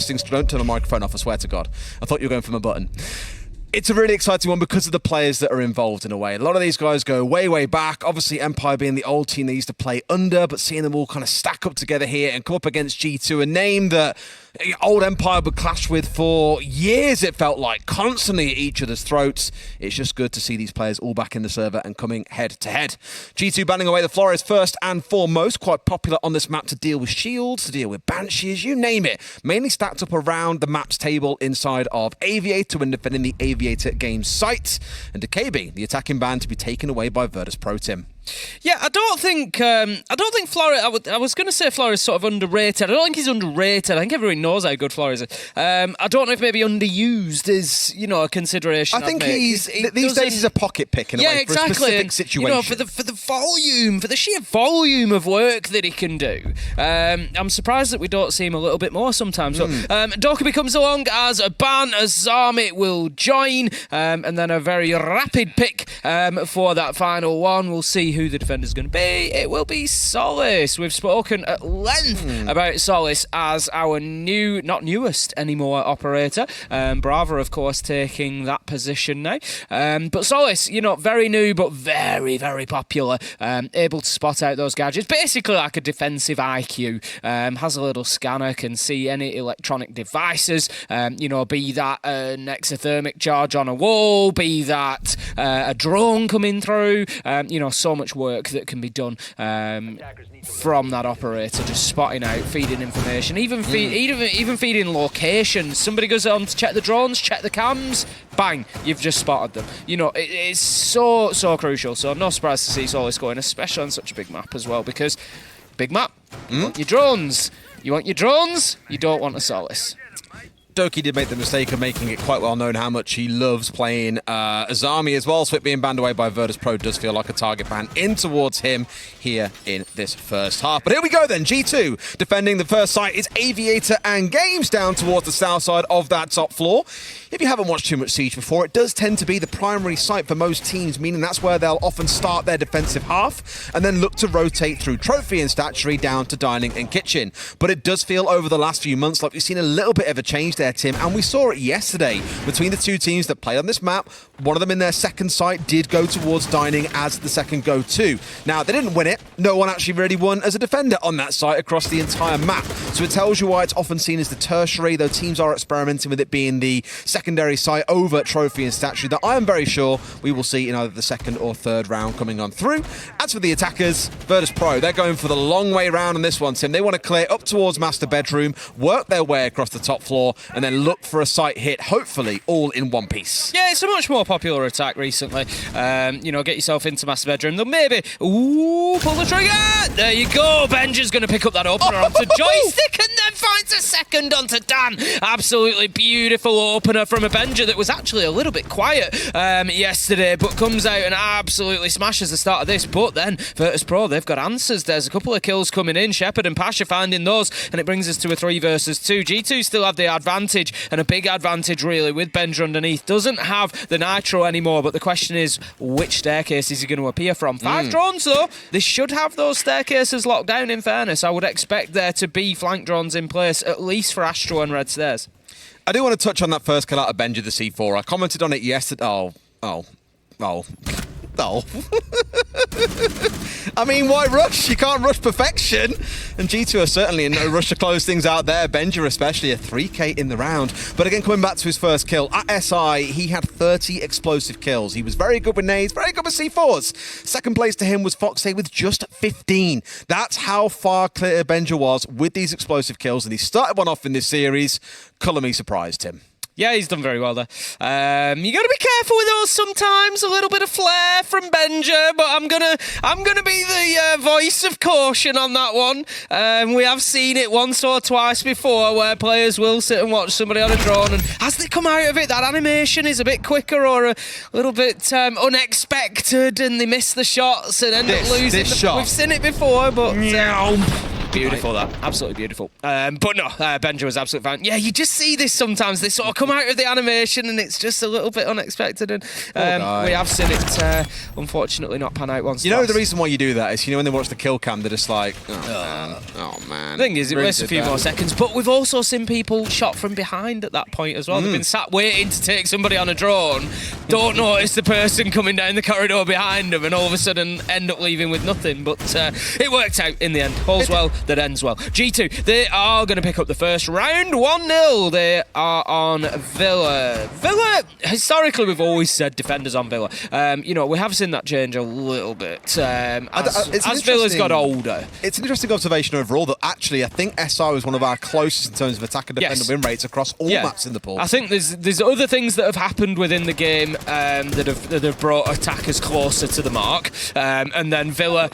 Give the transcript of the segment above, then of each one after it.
things. Don't turn the microphone off, I swear to God. I thought you were going for my button. It's a really exciting one because of the players that are involved in a way. A lot of these guys go way, way back. Obviously, Empire being the old team they used to play under, but seeing them all kind of stack up together here and come up against G2, a name that old Empire would clash with for years, it felt like, constantly at each other's throats. It's just good to see these players all back in the server and coming head to head. G2 banning away the Flores first and foremost, quite popular on this map to deal with shields, to deal with banshees, you name it. Mainly stacked up around the map's table inside of Aviator when defending the Aviator game site, and DKB, the attacking ban, to be taken away by virtus.pro, Tim. Yeah, I don't think Flores. I was going to say Flores is sort of underrated. I don't think he's underrated. I think everyone knows how good Flores is. I don't know if maybe underused is, a consideration. I think these days he's a pocket pick in a way, exactly. For a specific situation. For the volume, for the sheer volume of work that he can do. I'm surprised that we don't see him a little bit more sometimes. So, Dokkaebi comes along as a ban, as Zarmit will join, and then a very rapid pick for that final one. We'll see who the defender's going to be. It will be Solis. We've spoken at length about Solis as our not newest anymore operator. Brava, of course, taking that position now. But Solis, very new but very, very popular. Able to spot out those gadgets. Basically like a defensive IQ. Has a little scanner, can see any electronic devices. Be that an exothermic charge on a wall, be that a drone coming through. So much work that can be done from that operator, just spotting out, feeding information, even feeding locations. Somebody goes on to check the drones, check the cams, bang, you've just spotted them. It's so crucial. So no surprise to see Solis going, especially on such a big map as well, because big map, you want your drones. You want your drones, you don't want a Solis. Doki did make the mistake of making it quite well known how much he loves playing Azami as well, so it being banned away by virtus.pro does feel like a target ban in towards him here in this first half. But here we go then, G2 defending the first site is Aviator and Games down towards the south side of that top floor. If you haven't watched too much Siege before, it does tend to be the primary site for most teams, meaning that's where they'll often start their defensive half and then look to rotate through Trophy and Statuary down to Dining and Kitchen. But it does feel over the last few months like we've seen a little bit of a change there, Tim, and we saw it yesterday between the two teams that play on this map. One of them in their second site did go towards Dining as the second go-to. Now, they didn't win it. No one actually really won as a defender on that site across the entire map. So it tells you why it's often seen as the tertiary, though teams are experimenting with it being the secondary site over Trophy and Statuary that I am very sure we will see in either the second or third round coming on through. As for the attackers, virtus.pro, they're going for the long way round on this one, Tim. They want to clear up towards Master Bedroom, work their way across the top floor, and then look for a site hit, hopefully all in one piece. Yeah, it's a much more popular attack recently. Get yourself into Master Bedroom. Then maybe, pull the trigger! There you go. Benja's going to pick up that opener onto Joystick and then finds a second onto Dan. Absolutely beautiful opener from a Benja that was actually a little bit quiet yesterday, but comes out and absolutely smashes the start of this. But then virtus.pro, they've got answers. There's a couple of kills coming in. Shepard and Pasha finding those, and it brings us to a 3 versus 2. G2 still have the advantage, and a big advantage really with Benja underneath. Doesn't have the nitro anymore, but the question is, which staircase is he going to appear from? 5 drones though. They should have those staircases locked down, in fairness. I would expect there to be flank drones in place, at least for Astro and Red Stairs. I do want to touch on that first kill out of Benja, the C4. I commented on it yesterday. Oh. I mean, why rush? You can't rush perfection. And G2 are certainly in no rush to close things out there. Benja especially, a 3k in the round. But again, coming back to his first kill, at SI, he had 30 explosive kills. He was very good with nades, very good with C4s. Second place to him was Foxay with just 15. That's how far clear Benja was with these explosive kills. And he started one off in this series. Colour me surprised him. Yeah, he's done very well there. You got to be careful with those sometimes. A little bit of flair from Benja, but I'm gonna be the voice of caution on that one. We have seen it once or twice before, where players will sit and watch somebody on a drone, and as they come out of it, that animation is a bit quicker or a little bit unexpected, and they miss the shots and end up losing. This shot. We've seen it before, but. Beautiful, that. Absolutely beautiful. But no, Benja was absolutely fine. Yeah, you just see this sometimes. They sort of come out of the animation and it's just a little bit unexpected. And we have seen it, unfortunately, not pan out once. You know the reason why you do that is, when they watch the kill cam, they're just like, oh man. The thing is, it wastes a few more seconds. But we've also seen people shot from behind at that point as well. They've been sat waiting to take somebody on a drone, don't notice the person coming down the corridor behind them, and all of a sudden end up leaving with nothing. But it worked out in the end. All's well that ends well. G2, they are going to pick up the first round 1-0. They are on Villa. Villa, historically, we've always said defenders on Villa. We have seen that change a little bit as Villa's got older. It's an interesting observation overall that actually I think SR is one of our closest in terms of attack and defender win rates across all maps in the pool. I think there's other things that have happened within the game that have brought attackers closer to the mark, and then Villa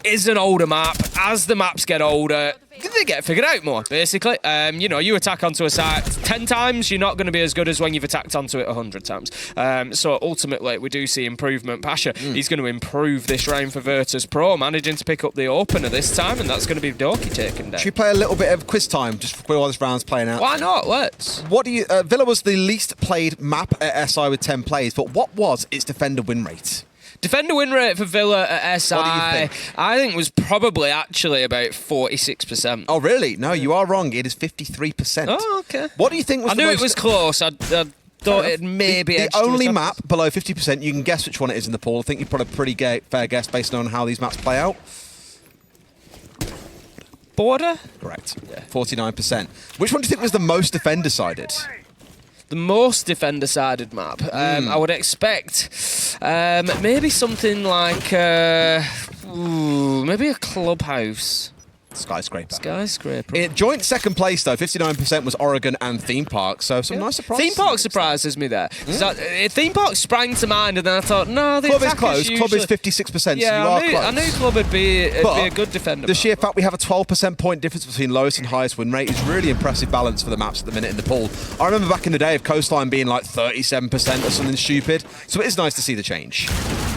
is an older map. As the maps get older, they get figured out more, basically. You attack onto a site 10 times, you're not going to be as good as when you've attacked onto it 100 times. So ultimately, we do see improvement. Pasha, he's going to improve this round for virtus.pro, managing to pick up the opener this time, and that's going to be Doki taken down. Should we play a little bit of quiz time just while this round's playing out? Why not? Let's. What do you? Villa was the least played map at SI with 10 plays, but what was its defender win rate? Defender win rate for Villa at SI, what do you think? I think was probably actually about 46%. Oh, really? No, you are wrong. It is 53%. Oh, okay. What do you think was the most... it was close. I thought it maybe the only map below 50%, you can guess which one it is in the pool. I think you've put a pretty fair guess based on how these maps play out. Border? Correct. Yeah. 49%. Which one do you think was the most defender-sided? The most defender-sided map. I would expect maybe something like maybe a clubhouse. Skyscraper. Joint second place, though, 59% was Oregon and Theme Park, so some nice surprises. Theme Park surprises me there. Theme Park sprang to mind, and then I thought, no, the Club is close. Club is 56%, so you are close. I knew Club would be a good defender. The sheer fact we have a 12% point difference between lowest and highest win rate is really impressive balance for the maps at the minute in the pool. I remember back in the day of Coastline being like 37% or something stupid, so it is nice to see the change.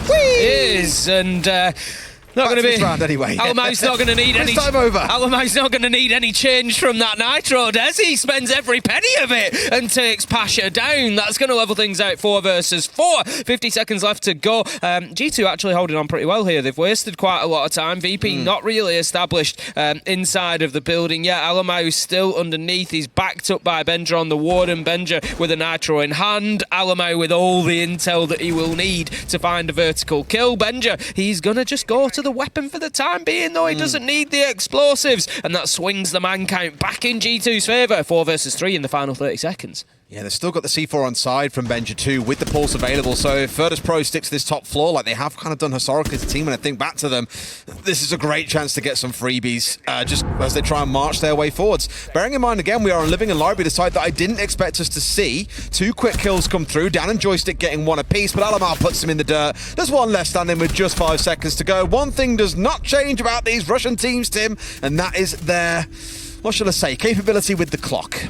It is, and... not going to be round anyway. Alamau's not going to need any. Time over. Alamau's not going to need any change from that nitro, does he? Spends every penny of it and takes Pasha down. That's going to level things out 4 versus 4. 50 seconds left to go. G2 actually holding on pretty well here. They've wasted quite a lot of time. VP not really established inside of the building yet. Alamau still underneath. He's backed up by Benja on the Warden. Benja with a nitro in hand. Alamau with all the intel that he will need to find a vertical kill. Benja, he's going to just go to the weapon for the time being, though. He doesn't need the explosives, and that swings the man count back in G2's favour. 4 versus 3 in the final 30 seconds. Yeah, they've still got the C4 on side from Benja too, with the pulse available. So if virtus.pro sticks to this top floor like they have kind of done historically as a team, and I think back to them, this is a great chance to get some freebies just as they try and march their way forwards. Bearing in mind, again, we are on Living and Library, the side that I didn't expect us to see. 2 quick kills come through, Dan and Joystick getting 1 apiece, but Alamar puts him in the dirt. There's 1 left standing with just 5 seconds to go. One thing does not change about these Russian teams, Tim, and that is their, what shall I say, capability with the clock.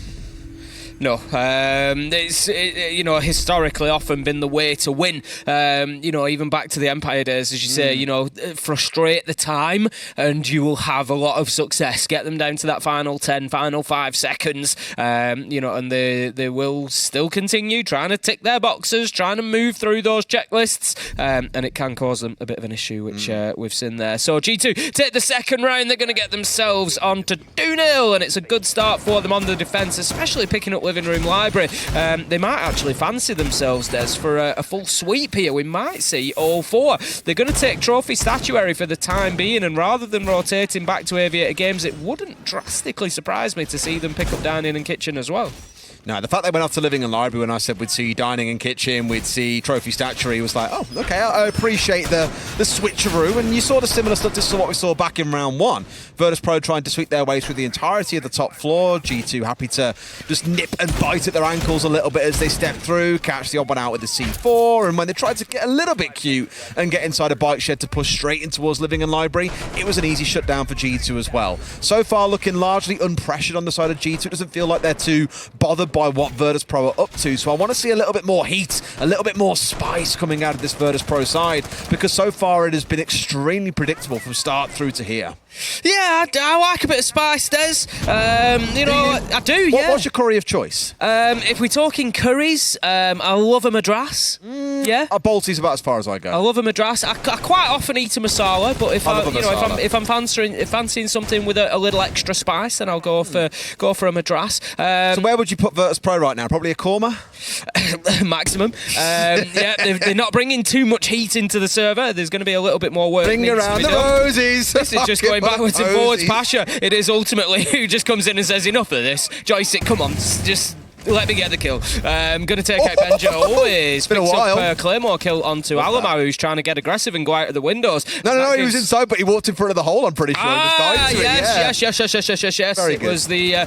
No, it's historically often been the way to win. Even back to the Empire days, as you say, frustrate the time, and you will have a lot of success. Get them down to that final 10, final 5 seconds, and they will still continue trying to tick their boxes, trying to move through those checklists, and it can cause them a bit of an issue, which we've seen there. So G2 take the second round. They're going to get themselves on to 2-0, and it's a good start for them on the defence, especially picking up Living Room Library. They might actually fancy themselves, Des, for a full sweep here. We might see all 4. They're going to take Trophy Statuary for the time being, and rather than rotating back to Aviator Games, it wouldn't drastically surprise me to see them pick up Dining and Kitchen as well. No, the fact they went off to Living and Library when I said we'd see Dining and Kitchen, we'd see Trophy Statuary, was like, oh, okay, I appreciate the switcheroo, and you saw the similar stuff. This is what we saw back in round 1. virtus.pro trying to sweep their way through the entirety of the top floor. G2 happy to just nip and bite at their ankles a little bit as they step through, catch the odd one out with the C4, and when they tried to get a little bit cute and get inside a bike shed to push straight in towards Living and Library, it was an easy shutdown for G2 as well. So far, looking largely unpressured on the side of G2. It doesn't feel like they're too bothered by what virtus.pro are up to, so I want to see a little bit more heat, a little bit more spice coming out of this virtus.pro side, because so far it has been extremely predictable from start through to here. Yeah, I like a bit of spice, Des. You know, I do, yeah. What's your curry of choice? If we're talking curries, I love a madras. Yeah. A Balti's about as far as I go. I love a madras. I quite often eat a masala, but if I'm fancying something with a little extra spice, then I'll go for a madras. So where would you put Virtus Pro right now? Probably a korma? Maximum. Yeah, they're not bringing too much heat into the server. There's going to be a little bit more work. Bring around the roses. This is just going backwards and forwards. Pasha, it is ultimately who just comes in and says enough of this. Joystick, come on, just let me get the kill. Going to take out Benjo. It's been a while. Up, Claymore kill onto Alamo, who's trying to get aggressive and go out of the windows. No, he was inside, but he walked in front of the hole, I'm pretty sure. Yes. Very it good. was the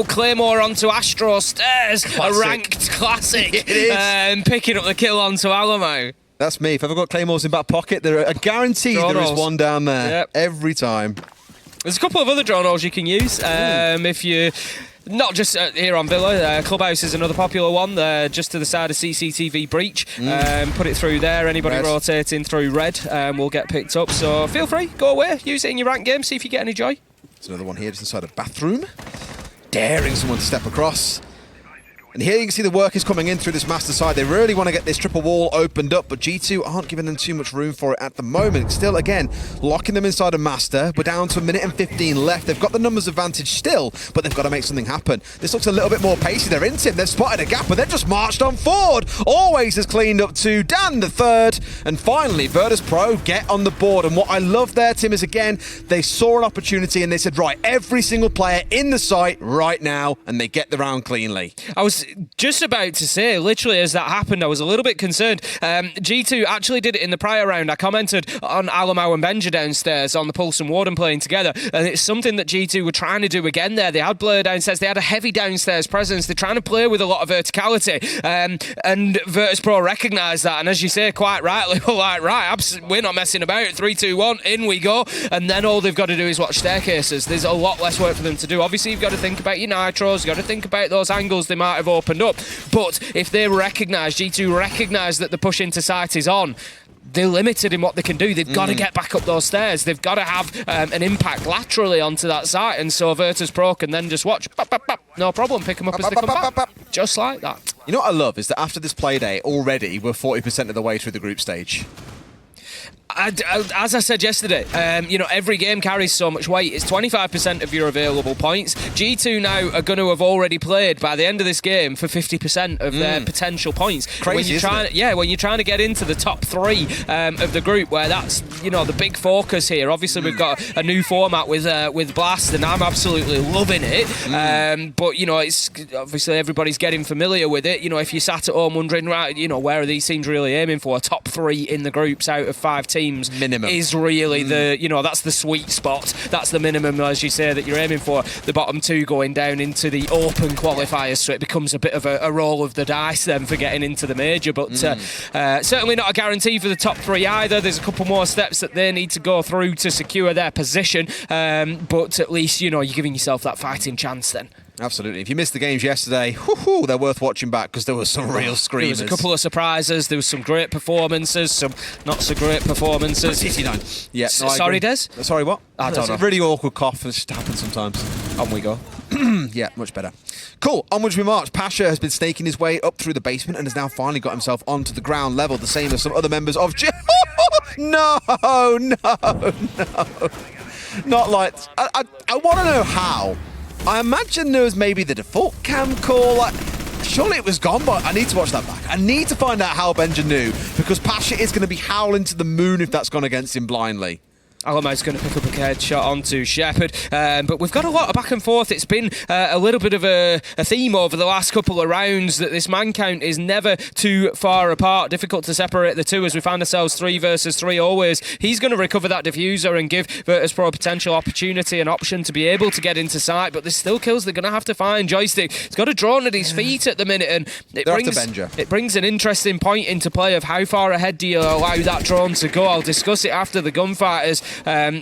Claymore onto Astro Stairs, classic. a ranked classic. It is. Picking up the kill onto Alamo. That's me. If I've got Claymores in back pocket, there are guaranteed there is one down there. Yep. Every time. There's a couple of other drones you can use if you... Not just here on Villa, Clubhouse is another popular one, just to the side of CCTV breach. Put it through there, anybody rotating through red will get picked up. So feel free, go away, use it in your ranked game, see if you get any joy. There's another one here just inside a bathroom. Daring someone to step across. And here you can see the work is coming in through this master side. They really want to get this triple wall opened up, but G2 aren't giving them too much room for it at the moment. Still, again, locking them inside a master. We're down to 1 minute and 15 left. They've got the numbers advantage still, but they've got to make something happen. This looks a little bit more pacey. They're into him. They've spotted a gap, but they've just marched on forward. Always has cleaned up to Dan the third. And finally, Virtus Pro get on the board. And what I love there, Tim, is again, they saw an opportunity and they said, right, every single player in the site right now, and they get the round cleanly. I was just about to say, literally as that happened, I was a little bit concerned. G2 actually did it in the prior round. I commented on Alamo and Benja downstairs on the Pulse and Warden playing together, and it's something that G2 were trying to do again there. They had Blur downstairs, they had a heavy downstairs presence, they're trying to play with a lot of verticality, and Virtus Pro recognised that, and as you say, quite rightly, we're like, right, we're not messing about, 3, 2, 1, in we go, and then all they've got to do is watch staircases. There's a lot less work for them to do. Obviously, you've got to think about your nitros, you've got to think about those angles they might have opened up. But if they recognise, G2 recognise that the push into sight is on, they're limited in what they can do. They've got to get back up those stairs. They've got to have an impact laterally onto that site. And so Virtus Pro can then just watch. Bap, bap, bap. No problem. Pick them up as they come back. Just like that. You know what I love is that after this play day, already we're 40% of the way through the group stage. As I said yesterday, every game carries so much weight. It's 25% of your available points. G2 now are going to have already played by the end of this game for 50% of their potential points. Crazy, when you're trying to get into the top 3 of the group, where that's the big focus here. Obviously, we've got a new format with Blast, and I'm absolutely loving it. But it's obviously everybody's getting familiar with it. If you sat at home wondering, right, where are these teams really aiming for? Top 3 in the groups out of 5 teams. Minimum is really that's the sweet spot. That's the minimum, as you say, that you're aiming for. The bottom 2 going down into the open qualifiers, so it becomes a bit of a roll of the dice then for getting into the major. But certainly not a guarantee for the top 3 either. There's a couple more steps that they need to go through to secure their position. But at least you're giving yourself that fighting chance then. Absolutely. If you missed the games yesterday, they're worth watching back because there was some real screamers. There was a couple of surprises. There was some great performances, some not so great performances. CT9. Yeah. No, sorry, Des? Sorry, what? I don't know. It's a really awkward cough. It just happens sometimes. On we go. Yeah, much better. Cool. Onwards we march. Pasha has been snaking his way up through the basement and has now finally got himself onto the ground level, the same as some other members of... No. Not like... I want to know how. I imagine there was maybe the default cam call. Surely it was gone, but I need to watch that back. I need to find out how Benja knew, because Pasha is going to be howling to the moon if that's gone against him blindly. Alamo's going to pick up a headshot onto Shepard, but we've got a lot of back and forth. It's been a little bit of a theme over the last couple of rounds that this man count is never too far apart. Difficult to separate the two as we find ourselves 3 versus 3 always. He's going to recover that diffuser and give Virtus Pro a potential opportunity and option to be able to get into sight, but there's still kills they're going to have to find. Joystick, he's got a drone at his feet at the minute, and it brings an interesting point into play of how far ahead do you allow that drone to go. I'll discuss it after the gunfighters.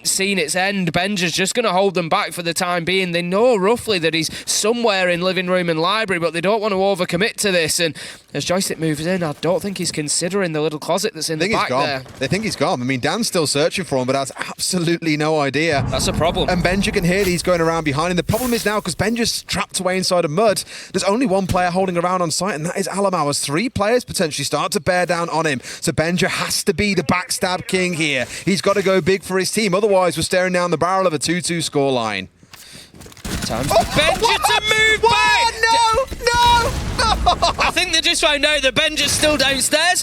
Seen its end, Benja's just going to hold them back for the time being. They know roughly that he's somewhere in living room and library, but they don't want to overcommit to this. And as Joystick moves in, I don't think he's considering the little closet that's in the back there. They think he's gone. I mean, Dan's still searching for him, but has absolutely no idea. That's a problem. And Benja can hear these going around behind him. The problem is now, because Benja's trapped away inside of mud, there's only one player holding around on site, and that is Alamau, as 3 players potentially start to bear down on him. So Benja has to be the backstab king here. He's got to go big for his team. Otherwise, we're staring down the barrel of a 2-2 scoreline. Time for Benja to move back! No! I think they just found out that Benja's still downstairs.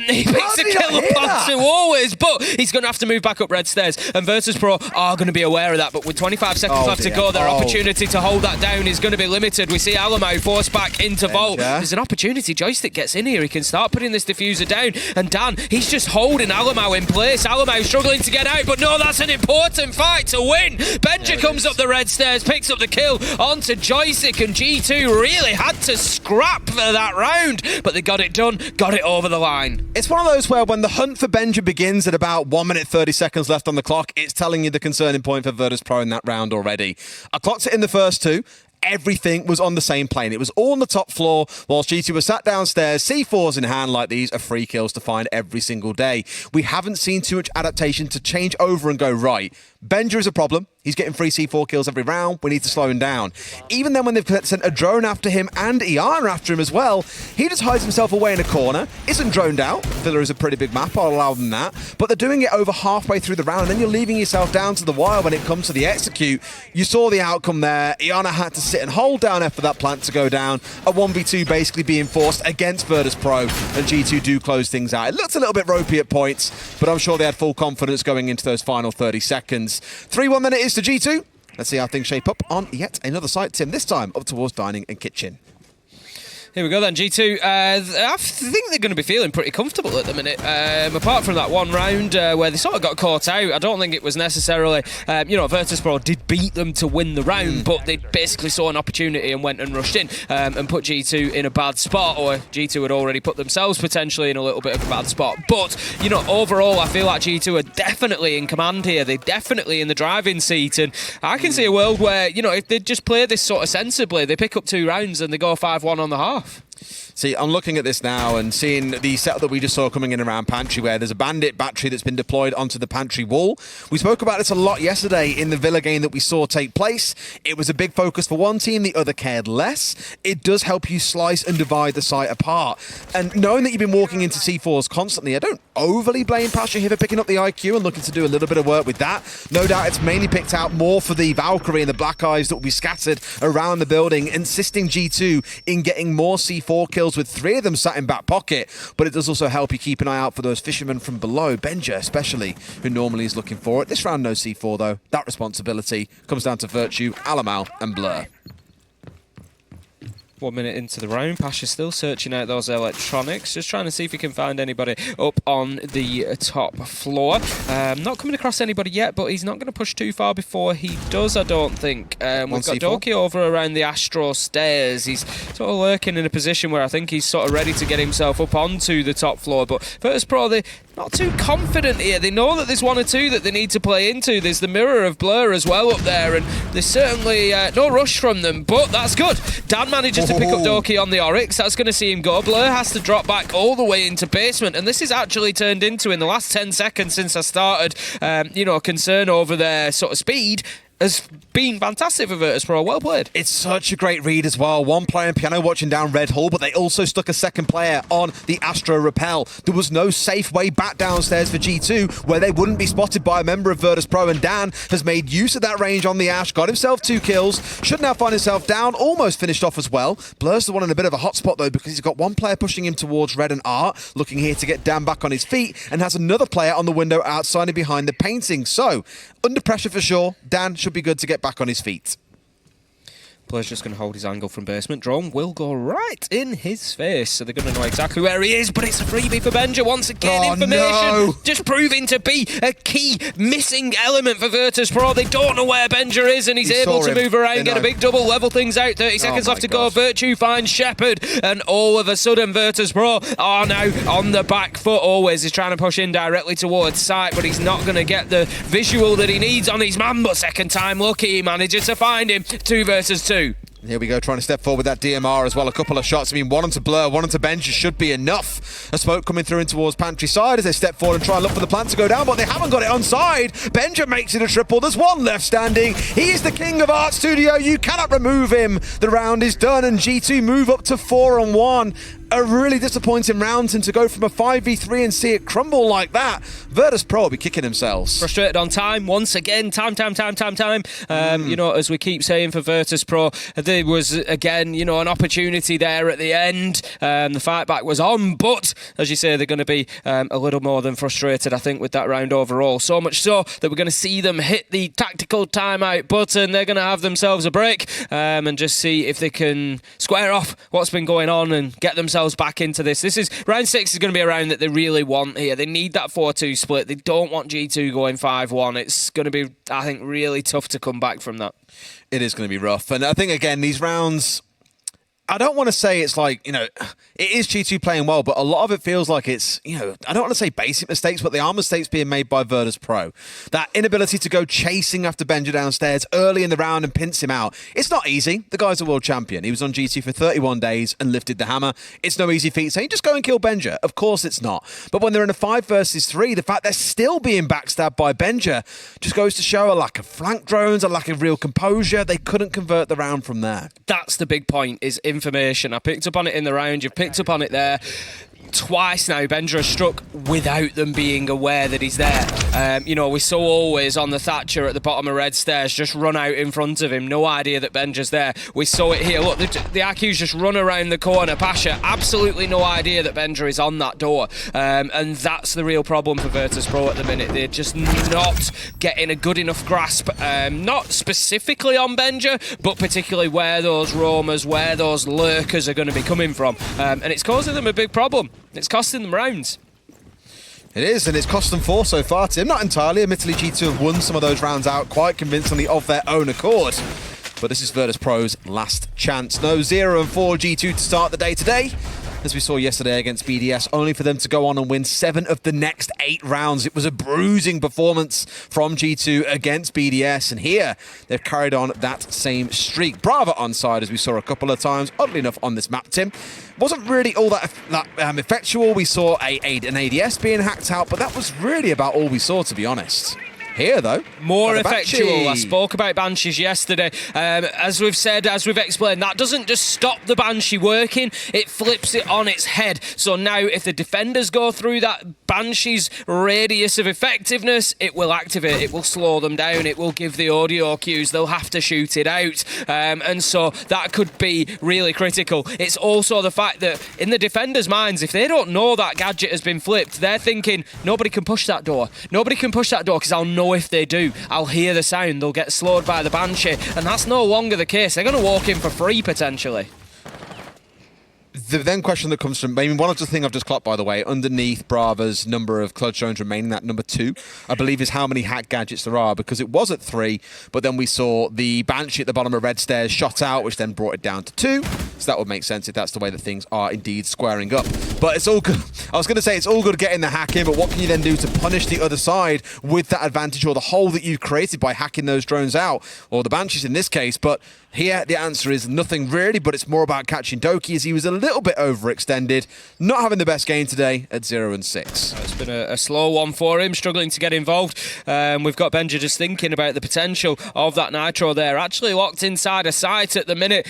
He picks a kill up onto always, but he's going to have to move back up red stairs. And virtus.pro are going to be aware of that. But with 25 seconds left to go, their opportunity to hold that down is going to be limited. We see Alamau forced back into Vault. There's an opportunity. Joystick gets in here. He can start putting this diffuser down. And Dan, he's just holding Alamau in place. Alamau struggling to get out, but no, that's an important fight to win. Benja comes up the red stairs, picks up the kill onto Joystick, and G2 really had to scrap for that round, but they got it done, got it over the line. It's one of those where when the hunt for Benja begins at about 1 minute 30 seconds left on the clock, it's telling you the concerning point for virtus.pro in that round already. I clocked it in the first 2. Everything was on the same plane. It was all on the top floor, whilst G2 was sat downstairs, C4s in hand like these are free kills to find every single day. We haven't seen too much adaptation to change over and go, right, Benja is a problem. He's getting free C4 kills every round. We need to slow him down. Even then when they've sent a drone after him and Iana after him as well, he just hides himself away in a corner, isn't droned out. Villa is a pretty big map, I'll allow them that. But they're doing it over halfway through the round, and then you're leaving yourself down to the wire when it comes to the execute. You saw the outcome there. Iana had to sit and hold down F for that plant to go down. A 1v2 basically being forced against virtus.pro, and G2 do close things out. It looks a little bit ropey at points, but I'm sure they had full confidence going into those final 30 seconds. 3-1 then it is to G2. Let's see how things shape up on yet another site, Tim, this time up towards dining and kitchen. Here we go then, G2. I think they're going to be feeling pretty comfortable at the minute. Apart from that one round where they sort of got caught out, I don't think it was necessarily, virtus.pro did beat them to win the round, but they basically saw an opportunity and went and rushed in and put G2 in a bad spot, or G2 had already put themselves potentially in a little bit of a bad spot. But, overall, I feel like G2 are definitely in command here. They're definitely in the driving seat, and I can see a world where, if they just play this sort of sensibly, they pick up 2 rounds and they go 5-1 on the half. See, I'm looking at this now and seeing the setup that we just saw coming in around Pantry, where there's a bandit battery that's been deployed onto the Pantry wall. We spoke about this a lot yesterday in the Villa game that we saw take place. It was a big focus for one team, the other cared less. It does help you slice and divide the site apart. And knowing that you've been walking into C4s constantly, I don't overly blame Pasha here for picking up the IQ and looking to do a little bit of work with that. No doubt it's mainly picked out more for the Valkyrie and the Black Eyes that will be scattered around the building, insisting G2 in getting more C4 kills with 3 of them sat in back pocket. But it does also help you keep an eye out for those fishermen from below, Benja especially, who normally is looking for it. This round no C4 though. That responsibility comes down to Virtue, Alamau and Blur. 1 minute into the round, Pasha's still searching out those electronics, just trying to see if he can find anybody up on the top floor. Not coming across anybody yet, but he's not going to push too far before he does, I don't think. We've got Doki over around the Astro stairs. He's sort of lurking in a position where I think he's sort of ready to get himself up onto the top floor, but virtus.pro, they're not too confident here. They know that there's 1 or 2 that they need to play into. There's the mirror of Blur as well up there, and there's certainly no rush from them, but that's good. Dan manages to pick up Doki on the Oryx. That's going to see him go. Blur has to drop back all the way into basement, and this is actually turned into, in the last 10 seconds since I started, concern over their sort of speed, has been fantastic for virtus.pro. Well played. It's such a great read as well. 1 player in piano watching down Red Hall, but they also stuck a 2nd player on the Astro Rappel. There was no safe way back downstairs for G2 where they wouldn't be spotted by a member of virtus.pro, and Dan has made use of that range on the Ash, got himself 2 kills, should now find himself down, almost finished off as well. Blur's the one in a bit of a hot spot though, because he's got 1 player pushing him towards Red and Art, looking here to get Dan back on his feet, and has another player on the window outside and behind the painting. So, under pressure for sure, Dan should be good to get back on his feet. Player's just going to hold his angle from basement. Drone will go right in his face, so they're going to know exactly where he is, but it's a freebie for Benja once again. Information just proving to be a key missing element for virtus.pro. They don't know where Benja is, and he's able to move around, get a big double, level things out. 30 seconds left to go. Virtue finds Shepherd, and all of a sudden virtus.pro are now on the back foot. Always is trying to push in directly towards site, but he's not going to get the visual that he needs on his man. But second time lucky, he manages to find him. 2 versus 2. Here we go, trying to step forward with that DMR as well. A couple of shots. I mean, one onto Blur, one onto Benja should be enough. A smoke coming through in towards Pantry side as they step forward and try and look for the plant to go down, but they haven't got it on side. Benja makes it a triple. There's one left standing. He is the king of Art Studio. You cannot remove him. The round is done, and G2 move up to 4-on-1. A really disappointing round, and to go from a 5v3 and see it crumble like that, virtus.pro will be kicking themselves. Frustrated on time once again. Time. You know, as we keep saying for virtus.pro, there was again, you know, an opportunity there at the end. The fight back was on, but as you say, they're going to be a little more than frustrated, I think, with that round overall. So much so that we're going to see them hit the tactical timeout button. They're going to have themselves a break and just see if they can square off what's been going on and get themselves back into this. This is round 6 is going to be a round that they really want here. They need that 4-2 split. They don't want G2 going 5-1. It's going to be, I think, really tough to come back from that. It is going to be rough. And I think, again, these rounds, I don't want to say it's like, you know, it is G2 playing well, but a lot of it feels like it's, you know, I don't want to say basic mistakes, but they are mistakes being made by virtus.pro. That inability to go chasing after Benja downstairs early in the round and pinch him out. It's not easy. The guy's a world champion. He was on G2 for 31 days and lifted the hammer. It's no easy feat saying, just go and kill Benja. Of course it's not. But when they're in a 5 versus 3, the fact they're still being backstabbed by Benja just goes to show a lack of flank drones, a lack of real composure. They couldn't convert the round from there. That's the big point, is information. I picked up on it in the round. You've picked up on it there. Twice now, Benja has struck without them being aware that he's there. You know, we saw always on the Thatcher at the bottom of red stairs just run out in front of him. No idea that Benja's there. We saw it here. Look, the IQ's just run around the corner. Pasha, absolutely no idea that Benja is on that door. And that's the real problem for virtus.pro at the minute. They're just not getting a good enough grasp. Not specifically on Benja, but particularly where those roamers, where those lurkers are going to be coming from. And it's causing them a big problem. It's costing them rounds. It is, and it's cost them 4 so far, Tim. Not entirely. Admittedly, G2 have won some of those rounds out quite convincingly of their own accord. But this is virtus.pro's last chance. No 0-4 G2 to start the day today. As we saw yesterday against BDS, only for them to go on and win 7 of the next 8 rounds. It was a bruising performance from G2 against BDS, and here they've carried on that same streak. Brava on side, as we saw a couple of times, oddly enough, on this map, Tim. Wasn't really all that effectual. We saw an ADS being hacked out, but that was really about all we saw, to be honest. Here, though, more effectual. I spoke about Banshees yesterday. As we've said, as we've explained, that doesn't just stop the Banshee working, it flips it on its head. So now if the defenders go through that Banshee's radius of effectiveness, it will activate, it will slow them down, it will give the audio cues, they'll have to shoot it out. And so that could be really critical. It's also the fact that in the defenders' minds, if they don't know that gadget has been flipped, they're thinking, nobody can push that door. Nobody can push that door because I'll know if they do. I'll hear the sound, they'll get slowed by the Banshee, and that's no longer the case. They're going to walk in for free, potentially. The then question that comes from, I mean, one of the things I've just clocked, by the way, underneath Brava's number of clutch zones remaining, that number 2, I believe is how many hack gadgets there are, because it was at 3, but then we saw the Banshee at the bottom of red stairs shot out, which then brought it down to 2, so that would make sense if that's the way that things are indeed squaring up. But it's all good. I was going to say it's all good getting the hack in, but what can you then do to punish the other side with that advantage or the hole that you've created by hacking those drones out, or the Banshees in this case? But here the answer is nothing really, but it's more about catching Doki, as he was a little bit overextended, not having the best game today at 0-6. It's been a slow one for him, struggling to get involved. We've got Benja just thinking about the potential of that Nitro there. Actually locked inside a site at the minute.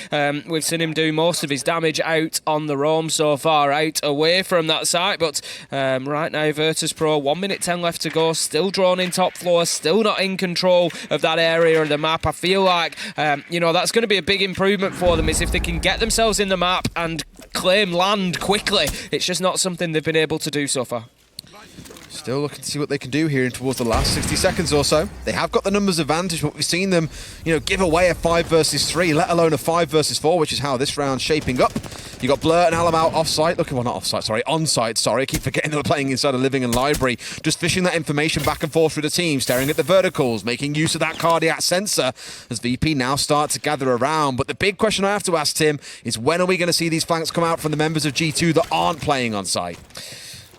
We've seen him do most of his damage out on the roam so far, out away from that site. But right now, virtus.pro, 1 minute 10 left to go, still drawn in top floor, still not in control of that area of the map. I feel like, you know, that's going to be a big improvement for them, is if they can get themselves in the map and claim land quickly. It's just not something they've been able to do so far. Still looking to see what they can do here in towards the last 60 seconds or so. They have got the numbers advantage, but we've seen them, give away a 5 versus 3, let alone a 5 versus 4, which is how this round's shaping up. You got Blur and Alamout off-site, on-site, sorry. I keep forgetting they were playing inside a living and library. Just fishing that information back and forth through the team, staring at the verticals, making use of that cardiac sensor as VP now start to gather around. But the big question I have to ask, Tim, is when are we going to see these flanks come out from the members of G2 that aren't playing on site?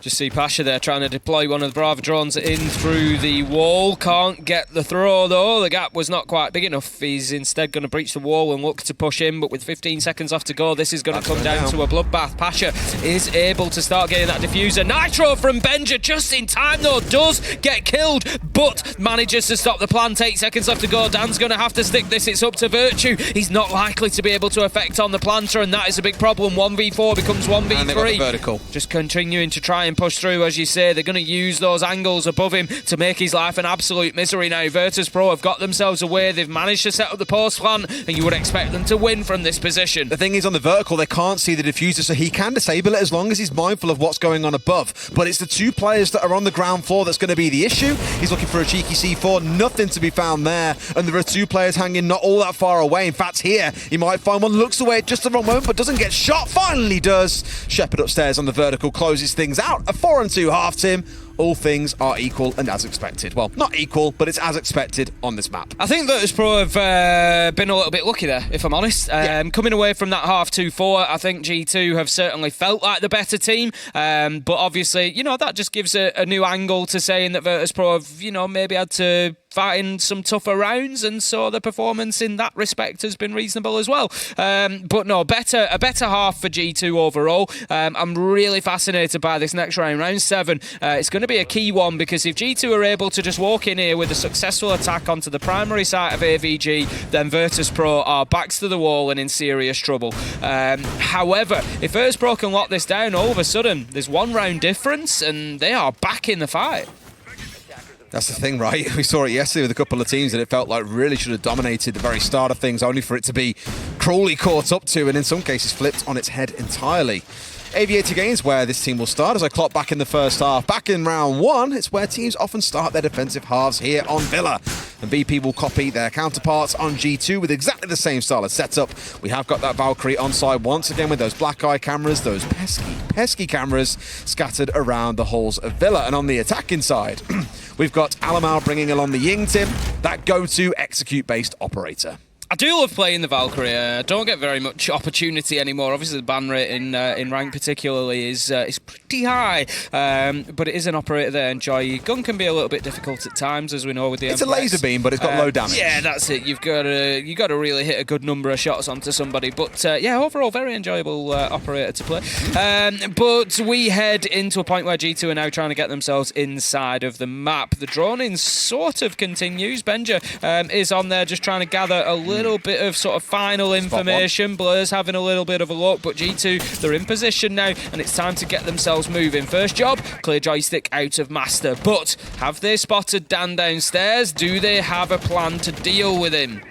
Just see Pasha there trying to deploy one of the Brava drones in through the wall. Can't get the throw though. The gap was not quite big enough. He's instead going to breach the wall and look to push in, but with 15 seconds off to go, this is going to come down to a bloodbath. Pasha is able to start getting that diffuser. Nitro from Benja just in time though, does get killed, but manages to stop the plant. 8 seconds left to go. Dan's going to have to stick this. It's up to Virtue. He's not likely to be able to affect on the planter, and that is a big problem. 1v4 becomes 1v3. And they've got the vertical. Just continuing to try and push through, as you say. They're going to use those angles above him to make his life an absolute misery now. virtus.pro have got themselves away. They've managed to set up the post plan, and you would expect them to win from this position. The thing is, on the vertical, they can't see the diffuser, so he can disable it as long as he's mindful of what's going on above. But it's the 2 players that are on the ground floor that's going to be the issue. He's looking for a cheeky C4, nothing to be found there. And there are 2 players hanging not all that far away. In fact, here, he might find one, looks away at just the wrong moment, but doesn't get shot. Finally does. Shepard upstairs on the vertical closes things out. A 4-2 half, Tim. All things are equal and as expected. Well, not equal, but it's as expected on this map. I think virtus.pro have been a little bit lucky there, if I'm honest. Coming away from that half 2-4, I think G2 have certainly felt like the better team. But obviously, that just gives a new angle to saying that virtus.pro have, maybe had to fight in some tougher rounds, and so the performance in that respect has been reasonable as well. But no, a better half for G2 overall. I'm really fascinated by this next round, round 7. It's going to be a key one, because if G2 are able to just walk in here with a successful attack onto the primary site of AVG, then virtus.pro are backs to the wall and in serious trouble. However, if virtus.pro can lock this down, all of a sudden there's 1 round difference and they are back in the fight. That's the thing, right? We saw it yesterday with a couple of teams that it felt like really should have dominated the very start of things, only for it to be cruelly caught up to, and in some cases flipped on its head entirely. Aviator Games, where this team will start as I clock back in the first half. Back in round 1, it's where teams often start their defensive halves here on Villa. And BP will copy their counterparts on G2 with exactly the same style of setup. We have got that Valkyrie on side once again with those black eye cameras, those pesky cameras scattered around the halls of Villa. And on the attacking side, we've got Alamout bringing along the Ying Tim, that go-to execute-based operator. I do love playing the Valkyrie. I don't get very much opportunity anymore. Obviously, the ban rate in rank particularly is pretty high, but it is an operator that I enjoy. Gun can be a little bit difficult at times, as we know with the It's MPX. a laser beam, but it's got low damage. Yeah, that's it. You got to really hit a good number of shots onto somebody. But yeah, overall, very enjoyable operator to play. But we head into a point where G2 are now trying to get themselves inside of the map. The droning sort of continues. Benja is on there just trying to gather a little bit of sort of final information. Blur's having a little bit of a look, but G2, they're in position now, and it's time to get themselves moving. First job, clear joystick out of Master. But have they spotted Dan downstairs? Do they have a plan to deal with him?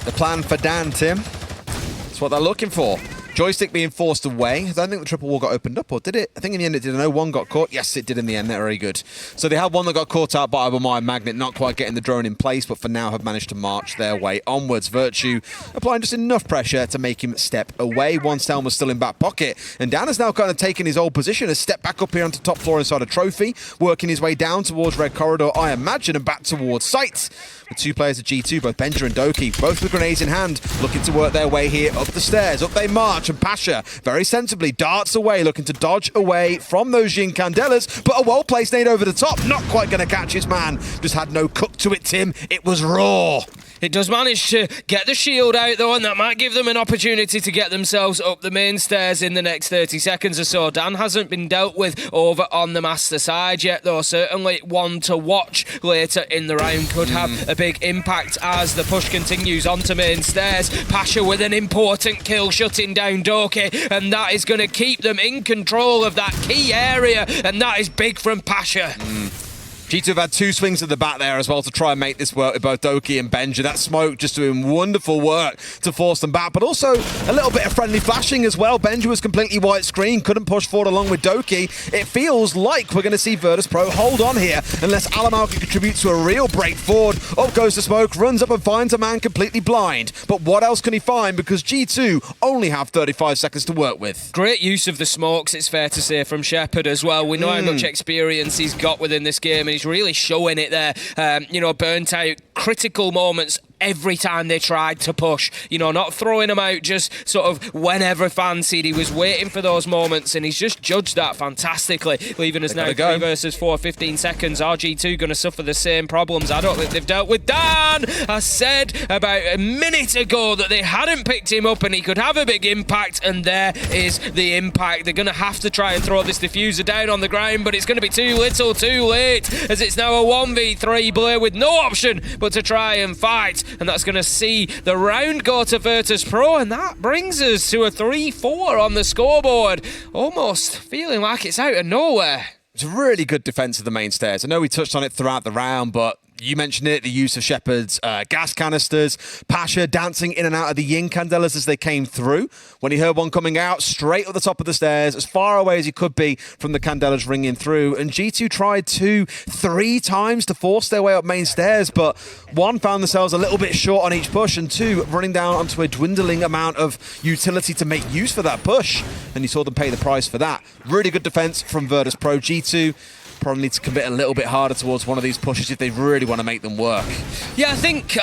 The plan for Dan, Tim. That's what they're looking for. Joystick being forced away. I don't think the triple wall got opened up, or did it? I think in the end it did. I know 1 got caught. Yes, it did in the end. They're very good. So they had 1 that got caught out by a mine magnet, not quite getting the drone in place, but for now have managed to march their way onwards. Virtue applying just enough pressure to make him step away. 1 Stelm was still in back pocket, and Dan has now kind of taken his old position, has stepped back up here onto top floor inside a trophy, working his way down towards red corridor, I imagine, and back towards sight. With 2 players of G2, both Benja and Doki, both with grenades in hand, looking to work their way here up the stairs. Up they march, and Pasha very sensibly darts away, looking to dodge away from those Jin Candelas, but a well-placed nade over the top, not quite going to catch his man. Just had no cook to it, Tim. It was raw. It does manage to get the shield out, though, and that might give them an opportunity to get themselves up the main stairs in the next 30 seconds or so. Dan hasn't been dealt with over on the Master side yet, though. Certainly one to watch later in the round. Could have a big impact as the push continues onto main stairs. Pasha with an important kill, shutting down Doki, and that is going to keep them in control of that key area, and that is big from Pasha. G2 have had 2 swings at the bat there as well to try and make this work with both Doki and Benja. That smoke just doing wonderful work to force them back, but also a little bit of friendly flashing as well. Benja was completely white screen, couldn't push forward along with Doki. It feels like we're going to see virtus.pro hold on here unless Alamau can contribute to a real break forward. Up goes the smoke, runs up and finds a man completely blind. But what else can he find? Because G2 only have 35 seconds to work with. Great use of the smokes, it's fair to say, from Shepard as well. We know how much experience he's got within this game, and he's really showing it there. Burnt out, critical moments every time they tried to push, not throwing them out just sort of whenever fancied. He was waiting for those moments, and he's just judged that fantastically, leaving us now 3 versus 4, 15 seconds. RG2 going to suffer the same problems. I don't think they've dealt with Dan. I said about a minute ago that they hadn't picked him up and he could have a big impact, and there is the impact. They're going to have to try and throw this diffuser down on the ground, but it's going to be too little too late, as it's now a 1v3 Blair with no option but to try and fight. And that's going to see the round go to virtus.pro, and that brings us to a 3-4 on the scoreboard. Almost feeling like it's out of nowhere. It's a really good defense of the main stairs. I know we touched on it throughout the round, but you mentioned it, the use of Shepard's gas canisters, Pasha dancing in and out of the yin candelas as they came through. When he heard one coming out, straight up the top of the stairs, as far away as he could be from the candelas ringing through. And G2 tried 2, 3 times to force their way up main stairs, but 1, found themselves a little bit short on each push, and 2, running down onto a dwindling amount of utility to make use for that push. And you saw them pay the price for that. Really good defense from virtus.pro. G2 probably need to commit a little bit harder towards one of these pushes if they really want to make them work. Yeah, I think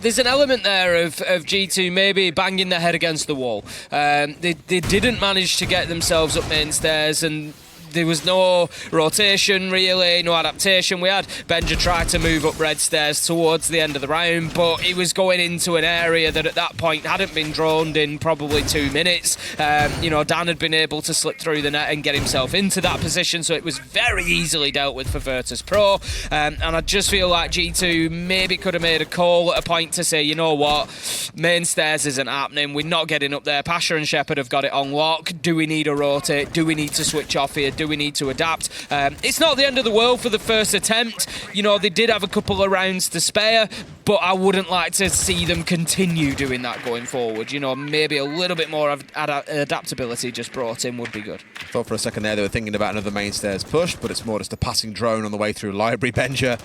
there's an element there of G2 maybe banging their head against the wall. They didn't manage to get themselves up main stairs, and there was no rotation really, no adaptation. We had Benja try to move up red stairs towards the end of the round, but he was going into an area that at that point hadn't been droned in probably 2 minutes. Dan had been able to slip through the net and get himself into that position, so it was very easily dealt with for virtus.pro. And I just feel like G2 maybe could have made a call at a point to say, you know what, main stairs isn't happening, we're not getting up there. Pasha and Shepard have got it on lock. Do we need a rotate? Do we need to switch off here? Do we need to adapt? It's not the end of the world for the first attempt. They did have a couple of rounds to spare, but I wouldn't like to see them continue doing that going forward. Maybe a little bit more of adaptability just brought in would be good. I thought for a second there they were thinking about another main stairs push, but it's more just a passing drone on the way through library. Benja,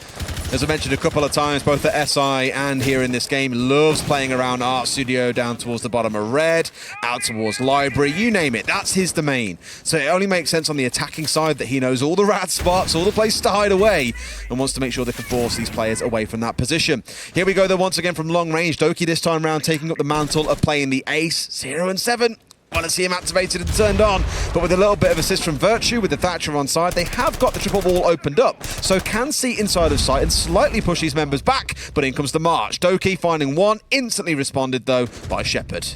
as I mentioned a couple of times, both at SI and here in this game, loves playing around Art Studio down towards the bottom of red, out towards library, you name it, that's his domain. So it only makes sense on the attacking side that he knows all the rat spots, all the places to hide away, and wants to make sure they can force these players away from that position. Here we go though once again from long range. Doki this time round taking up the mantle of playing the ace. 0 and 7. Want to see him activated and turned on, but with a little bit of assist from Virtue with the Thatcher on side, they have got the triple wall opened up, so can see inside of sight and slightly push these members back, but in comes the march. Doki finding one, instantly responded though by Shepard.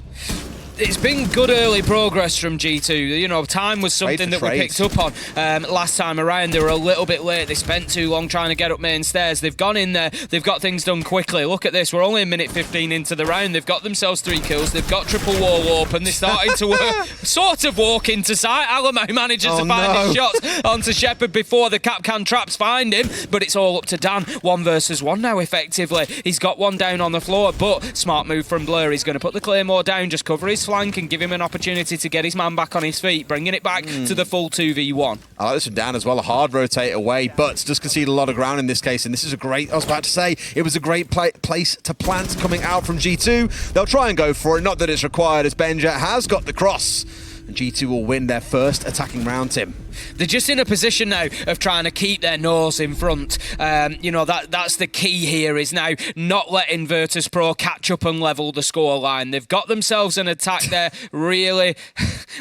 It's been good early progress from G2. Time was something that we picked up on last time around. They were a little bit late. They spent too long trying to get up main stairs. They've gone in there. They've got things done quickly. Look at this. We're only a minute 15 into the round. They've got themselves 3 kills. They've got triple wall open. They're starting to sort of walk into sight. Alamau manages to find his shots onto Shepard before the Capcan traps find him, but it's all up to Dan. 1 versus 1 now, effectively. He's got one down on the floor, but smart move from Blur. He's going to put the Claymore down, just cover his flank and give him an opportunity to get his man back on his feet, bringing it back to the full 2v1. I like this from Dan as well, a hard rotate away, but just concede a lot of ground in this case, and this is a great, I was about to say, it was a great place to plant coming out from G2. They'll try and go for it, not that it's required, as Benja has got the cross, and G2 will win their first attacking round, Tim. They're just in a position now of trying to keep their nose in front. That's the key here, is now not letting virtus.pro catch up and level the scoreline. They've got themselves an attack there, really,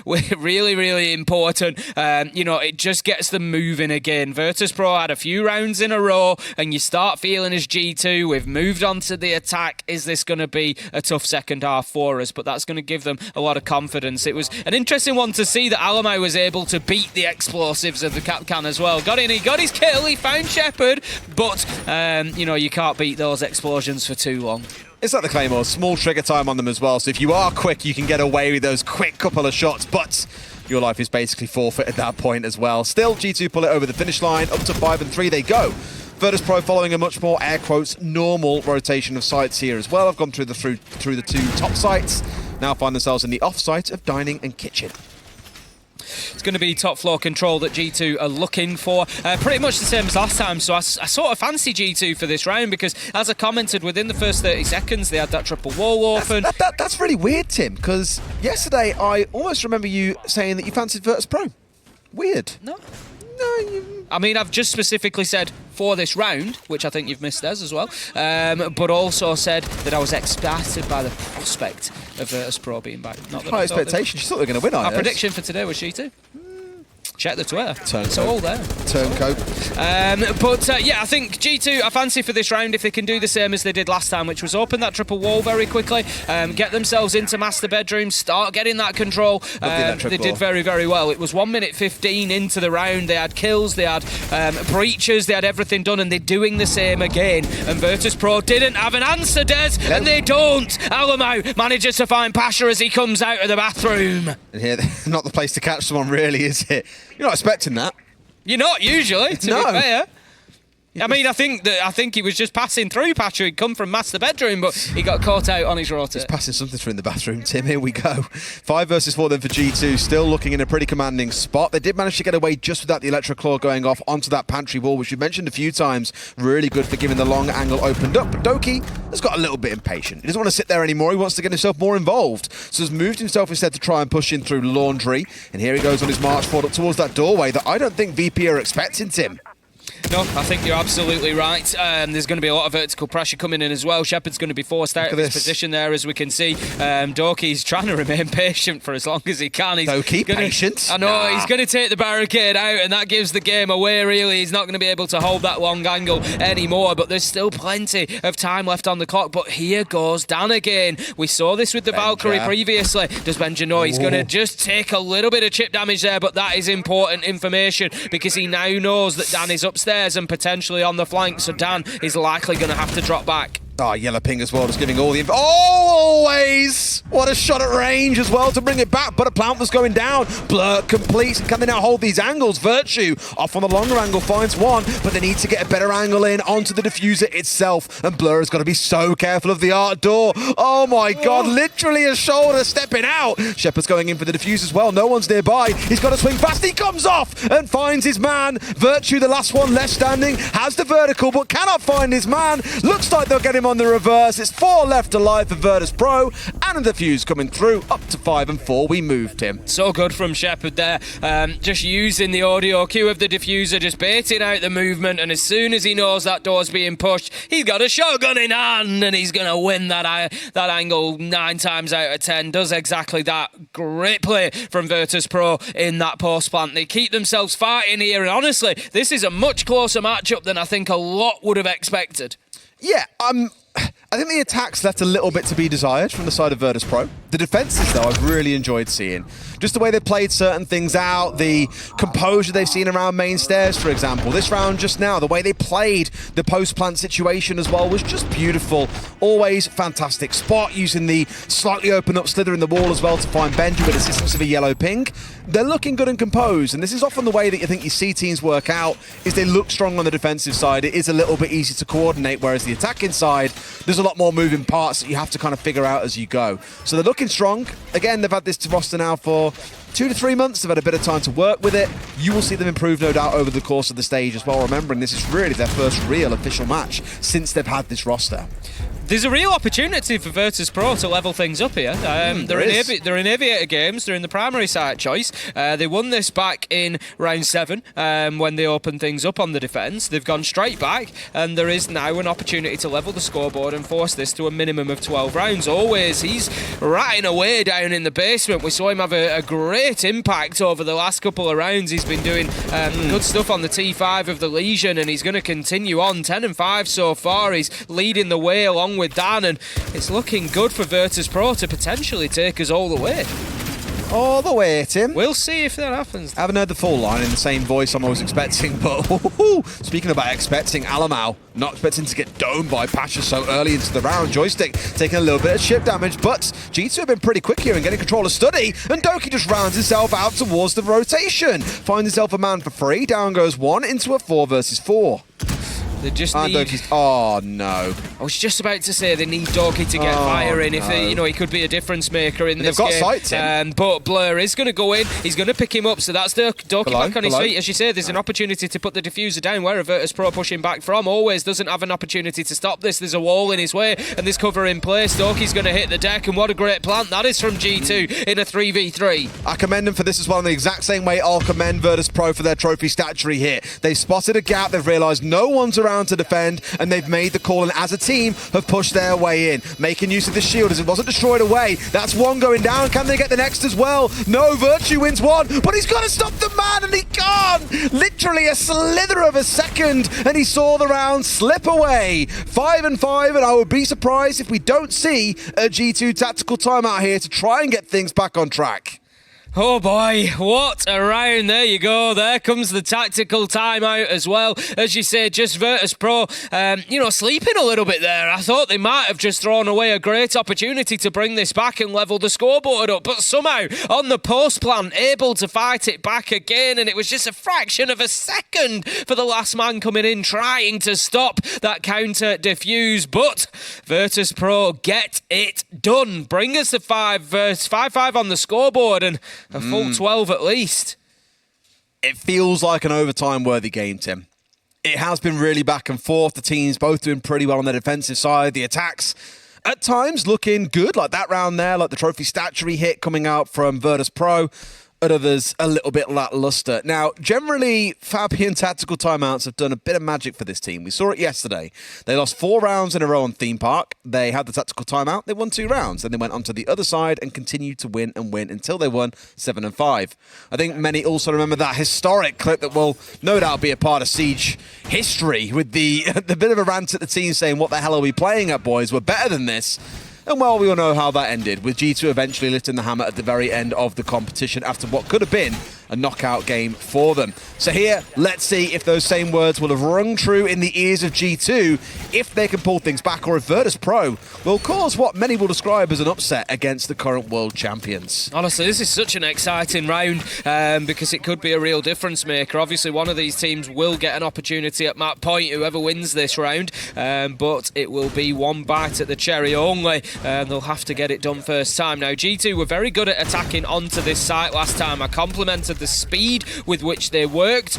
really important. It just gets them moving again. Virtus.pro had a few rounds in a row, and you start feeling as G2, we've moved on to the attack. Is this going to be a tough second half for us? But that's going to give them a lot of confidence. It was an interesting one to see that Alamau was able to beat the explosives of the Capcan as well. Got in, he got his kill, he found Shepard, but you can't beat those explosions for too long. It's like the Claymore, small trigger time on them as well, so if you are quick, you can get away with those quick couple of shots, but your life is basically forfeit at that point as well. Still, G2 pull it over the finish line. Up to 5 and 3 they go. virtus.pro following a much more, air quotes, normal rotation of sites here as well. I've gone through the two top sites. Now find themselves in the off site of dining and kitchen. It's going to be top floor control that G2 are looking for. Pretty much the same as last time, so I sort of fancy G2 for this round because, as I commented, within the first 30 seconds, they had that triple wall open. That's really weird, Tim, because yesterday I almost remember you saying that you fancied virtus.pro. Weird. No, I mean, I've just specifically said for this round, which I think you've missed Des as well, but also said that I was excited by the prospect of virtus.pro being back. Not that high expectations. You thought they were going to win, Our prediction for today was G2. Check the Twitter. It's all there. Turncoat. Yeah, I think G2, I fancy for this round if they can do the same as they did last time, which was open that triple wall very quickly, get themselves into master bedrooms, start getting that control. They did very, very well. It was 1 minute 15 into the round. They had kills, they had breaches, they had everything done, and they're doing the same again. And virtus.pro didn't have an answer, Des, and they don't. Alamo manages to find Pasha as he comes out of the bathroom. And here, not the place to catch someone, really, is it? You're not expecting that. You're not usually, to be fair. I mean, I think he was just passing through Patrick. He'd come from master bedroom, but he got caught out on his rotor. He's passing something through in the bathroom, Tim. Here we go. 5 versus 4 then for G2. Still looking in a pretty commanding spot. They did manage to get away just without the electric claw going off onto that pantry wall, which we mentioned a few times. Really good for giving the long angle opened up. But Doki has got a little bit impatient. He doesn't want to sit there anymore. He wants to get himself more involved. So has moved himself instead to try and push in through laundry. And here he goes on his march forward up towards that doorway that I don't think VP are expecting, Tim. No, I think you're absolutely right. There's going to be a lot of vertical pressure coming in as well. Shepard's going to be forced out of his position there, as we can see. Doki's trying to remain patient for as long as he can. Patient? I know, he's going to take the barricade out, and that gives the game away, really. He's not going to be able to hold that long angle anymore, but there's still plenty of time left on the clock. But here goes Dan again. We saw this with the Valkyrie previously. Does Benja know he's going to just take a little bit of chip damage there, but that is important information because he now knows that Dan is upstairs and potentially on the flank, so Dan is likely going to have to drop back. Oh, yellow ping as well, just giving all the info. Oh, always! What a shot at range as well to bring it back, but a plant was going down. Blur completes. Can they now hold these angles? Virtue off on the longer angle finds one, but they need to get a better angle in onto the diffuser itself, and Blur has got to be so careful of the art door. Oh my God, literally a shoulder stepping out. Shepard's going in for the diffuse as well. No one's nearby. He's got to swing fast. He comes off and finds his man. Virtue, the last one left standing, has the vertical, but cannot find his man. Looks like they'll get him on the reverse. It's 4 left alive for virtus.pro, and the fuse coming through up to 5 and 4. We moved him. So good from Shepard there, just using the audio cue of the diffuser, just baiting out the movement, and as soon as he knows that door's being pushed, he's got a shotgun in hand, and he's going to win that angle 9 times out of 10. Does exactly that. Great play from virtus.pro in that post plant. They keep themselves fighting here, and honestly, this is a much closer matchup than I think a lot would have expected. Yeah, I think the attacks left a little bit to be desired from the side of virtus.pro. The defenses, though, I've really enjoyed seeing. Just the way they played certain things out, the composure they've seen around main stairs, for example. This round just now, the way they played the post-plant situation as well was just beautiful. Always fantastic spot, using the slightly open up slither in the wall as well to find Benji with assistance of a yellow ping. They're looking good and composed, and this is often the way that you think you see teams work out, is they look strong on the defensive side. It is a little bit easy to coordinate, whereas the attacking side, there's a lot more moving parts that you have to kind of figure out as you go. So they're looking strong. Again, they've had this roster now for 2 to 3 months. They've had a bit of time to work with it. You will see them improve, no doubt, over the course of the stage as well, remembering this is really their first real official match since they've had this roster. There's a real opportunity for virtus.pro to level things up here. They're in Aviator games. They're in the primary site choice. They won this back in round 7 when they opened things up on the defence. They've gone straight back, and there is now an opportunity to level the scoreboard and force this to a minimum of 12 rounds. Always, he's ratting away down in the basement. We saw him have a great impact over the last couple of rounds. He's been doing good stuff on the T5 of the Legion, and he's going to continue on. 10 and 5 so far. He's leading the way along with Dan, and it's looking good for virtus.pro to potentially take us all the way. all the way at him. We'll see if that happens. I haven't heard the full line in the same voice I'm always expecting, but speaking about expecting, Alamau not expecting to get domed by Pasha so early into the round. Joystick taking a little bit of chip damage, but G2 have been pretty quick here and getting control of Study, and Doki just rounds himself out towards the rotation. Finds himself a man for free, down goes one into a 4 versus 4. They just and need... Doki's... Oh, no. I was just about to say they need Doki to get firing. No. If he could be a difference maker in this game. They've got sights but Blur is going to go in. He's going to pick him up. So that's Doki back on his feet. As you say, there's an opportunity to put the diffuser down where virtus.pro pushing back from. Always doesn't have an opportunity to stop this. There's a wall in his way and there's cover in place. Doki's going to hit the deck, and what a great plant that is from G2 in a 3v3. I commend them for this as well in the exact same way I'll commend virtus.pro for their trophy statuary here. They've spotted a gap, they've realised no one's around to defend, and they've made the call, and as a team have pushed their way in, making use of the shield as it wasn't destroyed away. That's one going down. Can they get the next as well? No, Virtue wins one, but he's got to stop the man, and he can't. Literally a slither of a second, and he saw the round slip away. 5 and 5, and I would be surprised if we don't see a G2 tactical timeout here to try and get things back on track. Oh boy, what a round. There you go. There comes the tactical timeout as well. As you say, just virtus.pro, sleeping a little bit there. I thought they might have just thrown away a great opportunity to bring this back and level the scoreboard up. But somehow, on the post plan, able to fight it back again. And it was just a fraction of a second for the last man coming in, trying to stop that counter diffuse. But virtus.pro get it done. Bring us to 5-5 on the scoreboard. And a full 12 at least. It feels like an overtime-worthy game, Tim. It has been really back and forth. The teams both doing pretty well on the defensive side. The attacks at times looking good, like that round there, like the trophy statuary hit coming out from virtus.pro. At others, a little bit lackluster. Now, generally, Fabian tactical timeouts have done a bit of magic for this team. We saw it yesterday. They lost 4 rounds in a row on Theme Park. They had the tactical timeout. They won 2 rounds. Then they went onto the other side and continued to win and win until they won 7 and 5. I think many also remember that historic clip that will no doubt be a part of Siege history with the bit of a rant at the team saying, "What the hell are we playing at, boys? We're better than this." And well, we all know how that ended, with G2 eventually lifting the hammer at the very end of the competition after what could have been a knockout game for them. So here, let's see if those same words will have rung true in the ears of G2, if they can pull things back, or if virtus.pro will cause what many will describe as an upset against the current world champions. Honestly, this is such an exciting round because it could be a real difference maker. Obviously, one of these teams will get an opportunity at map point, whoever wins this round, but it will be one bite at the cherry only. They'll have to get it done first time. Now, G2 were very good at attacking onto this site last time. I complimented the speed with which they worked.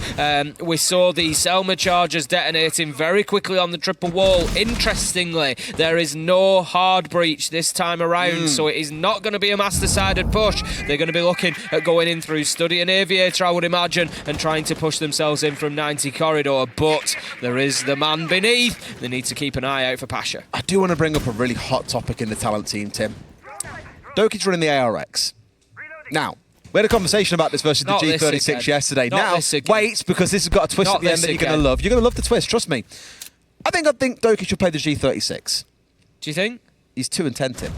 We saw the Selma charges detonating very quickly on the triple wall. Interestingly, there is no hard breach this time around, so it is not going to be a master-sided push. They're going to be looking at going in through Study and Aviator, I would imagine, and trying to push themselves in from 90 corridor, but there is the man beneath. They need to keep an eye out for Pasha. I do want to bring up a really hot topic in the talent team, Tim. Doki's running the ARX. Now, we had a conversation about this versus the G36 yesterday. Now, wait, because this has got a twist at the end that you're going to love. You're going to love the twist, trust me. I think Doki should play the G36. Do you think? He's 2 and 10, Tim.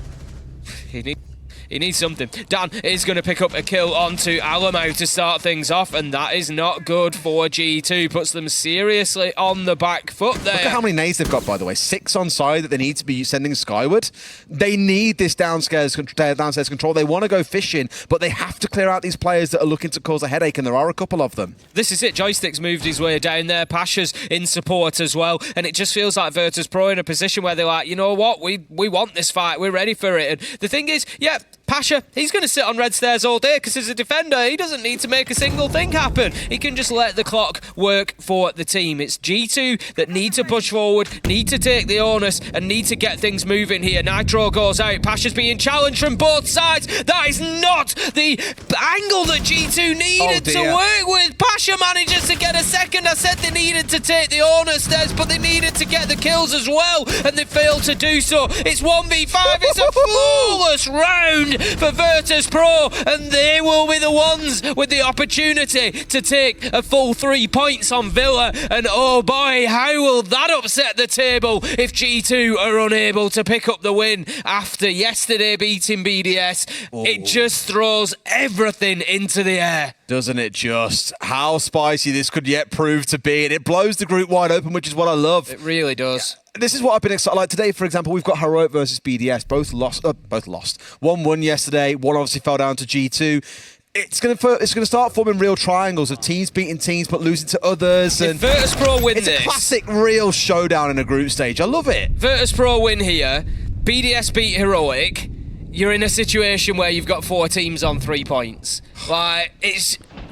He needs something. Dan is going to pick up a kill onto Alamo to start things off, and that is not good for G2. Puts them seriously on the back foot there. Look at how many nades they've got, by the way. 6 on side that they need to be sending skyward. They need this downstairs control. They want to go fishing, but they have to clear out these players that are looking to cause a headache, and there are a couple of them. This is it. Joystick's moved his way down there. Pasha's in support as well, and it just feels like virtus.pro in a position where they're like, you know what, we want this fight. We're ready for it. And the thing is, yeah, Pasha, he's going to sit on red stairs all day because as a defender, he doesn't need to make a single thing happen. He can just let the clock work for the team. It's G2 that need to push forward, need to take the onus, and need to get things moving here. Nitro goes out. Pasha's being challenged from both sides. That is not the angle that G2 needed to work with. Pasha manages to get a second. I said they needed to take the onus stairs, but they needed to get the kills as well, and they failed to do so. It's 1v5. It's a flawless round. ahead for virtus.pro, and they will be the ones with the opportunity to take a full 3 points on Villa. And oh boy, how will that upset the table if G2 are unable to pick up the win after yesterday beating BDS? Oh. It just throws everything into the air. Doesn't it just? How spicy this could yet prove to be. And it blows the group wide open, which is what I love. It really does. This is what I've been excited. Like today, for example, we've got Heroic versus BDS. Both lost. 1 won yesterday. One obviously fell down to G2. It's gonna start forming real triangles of teams beating teams but losing to others. If And virtus.pro win it's this, a classic real showdown in a group stage. I love it. virtus.pro win here, BDS beat Heroic, you're in a situation where you've got 4 teams on 3 points.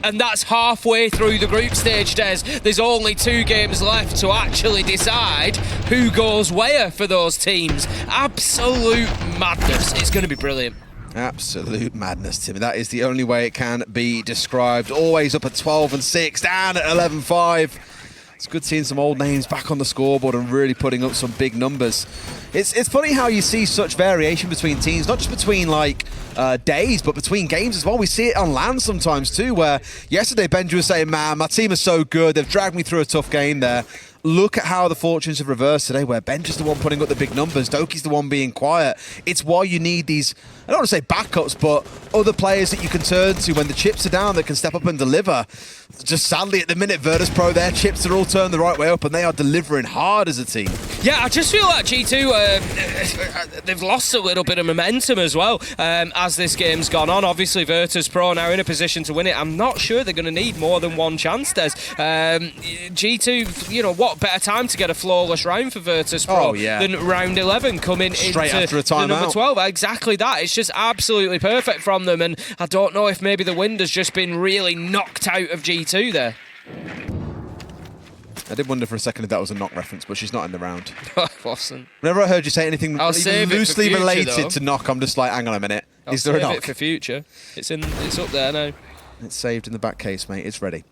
And that's halfway through the group stage, Des. There's only 2 games left to actually decide who goes where for those teams. Absolute madness. It's going to be brilliant. Absolute madness, Timmy. That is the only way it can be described. Always up at 12-6, down at 11-5. It's good seeing some old names back on the scoreboard and really putting up some big numbers. It's funny how you see such variation between teams, not just between like days, but between games as well. We see it on LAN sometimes too, where yesterday Benji was saying, man, my team is so good, they've dragged me through a tough game there. Look at how the fortunes have reversed today, where Benji's the one putting up the big numbers, Doki's the one being quiet. It's why you need these, I don't want to say backups, but other players that you can turn to when the chips are down that can step up and deliver. Just sadly at the minute, virtus.pro, their chips are all turned the right way up and they are delivering hard as a team. Yeah, I just feel like G2, they've lost a little bit of momentum as well as this game's gone on. Obviously, virtus.pro now in a position to win it. I'm not sure they're going to need more than one chance, Des. G2, you know, what better time to get a flawless round for virtus.pro than round 11 coming straight into after a timeout. number 12. Exactly that. It's just absolutely perfect from them, and I don't know if maybe the wind has just been really knocked out of G2 there. I did wonder for a second if that was a knock reference, but she's not in the round. Wasn't. Whenever I heard you say anything even loosely related though. to knock, I'm just like, hang on a minute. Is there a knock? It for future. It's up there now. It's saved in the back case, mate. It's ready.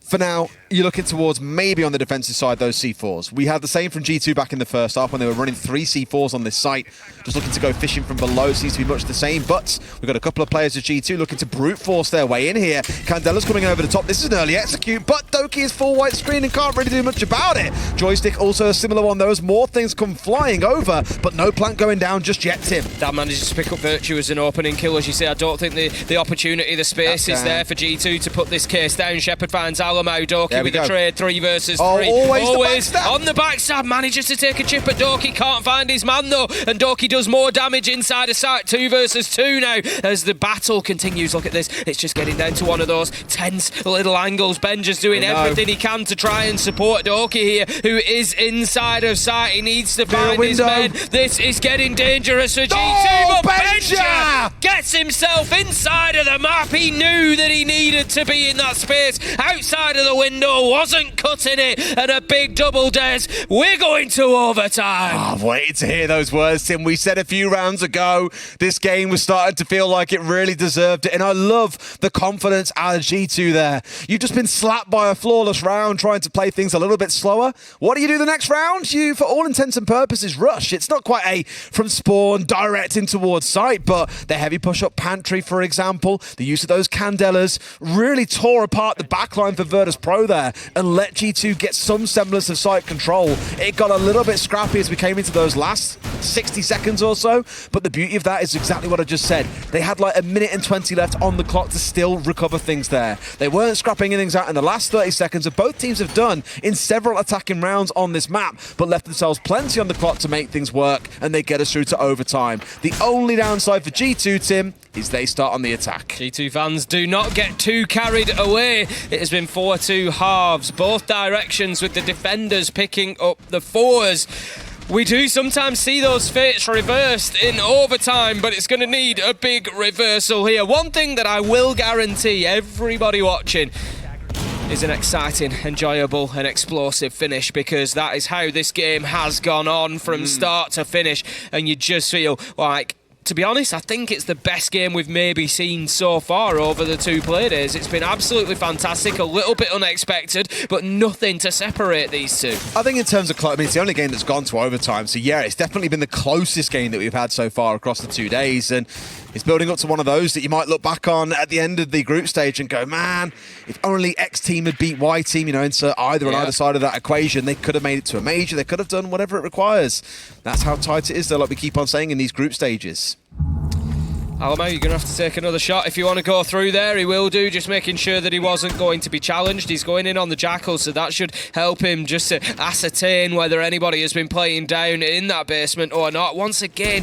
For now, you're looking towards maybe on the defensive side, those C4s. We had the same from G2 back in the first half when they were running 3 C4s on this site. Just looking to go fishing from below. Seems to be much the same, but we've got a couple of players of G2 looking to brute force their way in here. Candela's coming over the top. This is an early execute, but Doki is full white screen and can't really do much about it. Joystick also a similar one, though, as more things come flying over, but no plant going down just yet, Tim. That manages to pick up Virtue as an opening kill, as you say. I don't think the opportunity, the space is there for G2 to put this case down. Shepard finds Alamo. Doki with the trade, 3 versus 3. Always on the backstab, manages to take a chip at Doki, can't find his man though, and Doki does more damage inside of site. 2 versus 2 now as the battle continues. Look at this, it's just getting down to one of those tense little angles. Benja's doing everything he can to try and support Doki here, who is inside of site. He needs to find his men. This is getting dangerous for G2, but Benja gets himself inside of the map. He knew that he needed to be in that space outside of the window, wasn't cutting it, and a big double Des. We're going to overtime. I've waited to hear those words, Tim. We said a few rounds ago this game was starting to feel like it really deserved it, and I love the confidence out of G2 there. You've just been slapped by a flawless round trying to play things a little bit slower. What do you do the next round? You, for all intents and purposes, rush. It's not quite a from spawn direct in towards site, but the heavy push-up pantry, for example, the use of those Candelas really tore apart the backline for virtus.pro there and let G2 get some semblance of site control. It got a little bit scrappy as we came into those last 60 seconds or so, but the beauty of that is exactly what I just said. They had like 1 minute and 20 left on the clock to still recover things there. They weren't scrapping things out in the last 30 seconds that both teams have done in several attacking rounds on this map, but left themselves plenty on the clock to make things work, and they get us through to overtime. The only downside for G2, Tim, is they start on the attack. G2 fans, do not get too carried away. It has been 4-2 halves, both directions, with the defenders picking up the 4s. We do sometimes see those fates reversed in overtime, but it's going to need a big reversal here. One thing that I will guarantee everybody watching is an exciting, enjoyable and explosive finish, because that is how this game has gone on from start to finish, and you just feel like, to be honest, I think it's the best game we've maybe seen so far over the 2 play days. It's been absolutely fantastic, a little bit unexpected, but nothing to separate these two. I think in terms of, I mean, it's the only game that's gone to overtime, so yeah, it's definitely been the closest game that we've had so far across the 2 days, and It's building up to one of those that you might look back on at the end of the group stage and go, man, if only X team had beat Y team, insert either on either side of that equation, they could have made it to a major, they could have done whatever it requires. That's how tight it is, though, like we keep on saying in these group stages. Alamo, you're going to have to take another shot if you want to go through there. He will do, just making sure that he wasn't going to be challenged. He's going in on the Jackal, so that should help him just to ascertain whether anybody has been playing down in that basement or not. Once again,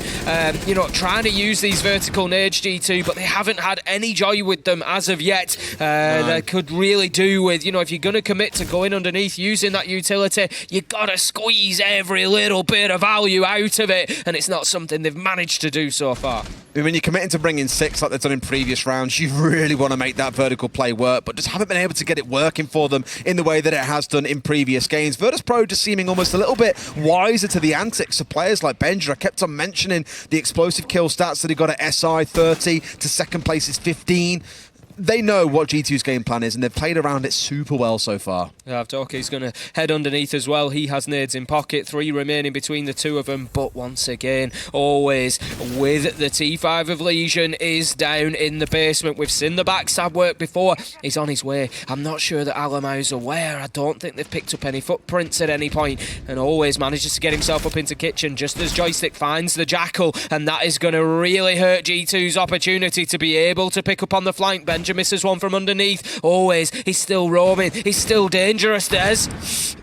trying to use these vertical nades, G2, but they haven't had any joy with them as of yet. They could really do with, if you're going to commit to going underneath, using that utility, you got to squeeze every little bit of value out of it, and it's not something they've managed to do so far. When you're committing to bring in 6 like they've done in previous rounds, you really want to make that vertical play work, but just haven't been able to get it working for them in the way that it has done in previous games. virtus.pro just seeming almost a little bit wiser to the antics of players like Benja. I kept on mentioning the explosive kill stats that he got at SI, 30 to second place is 15. They know what G2's game plan is, and they've played around it super well so far. Yeah, Doki's going to head underneath as well. He has nades in pocket, 3 remaining between the two of them, but once again, always with the T5 of Legion is down in the basement. We've seen the backstab work before. He's on his way. I'm not sure that Alamo's aware. I don't think they've picked up any footprints at any point, and always manages to get himself up into kitchen just as Joystick finds the Jackal, and that is going to really hurt G2's opportunity to be able to pick up on the flank. Benja misses one from underneath. Always, he's still roaming. He's still dangerous, Des.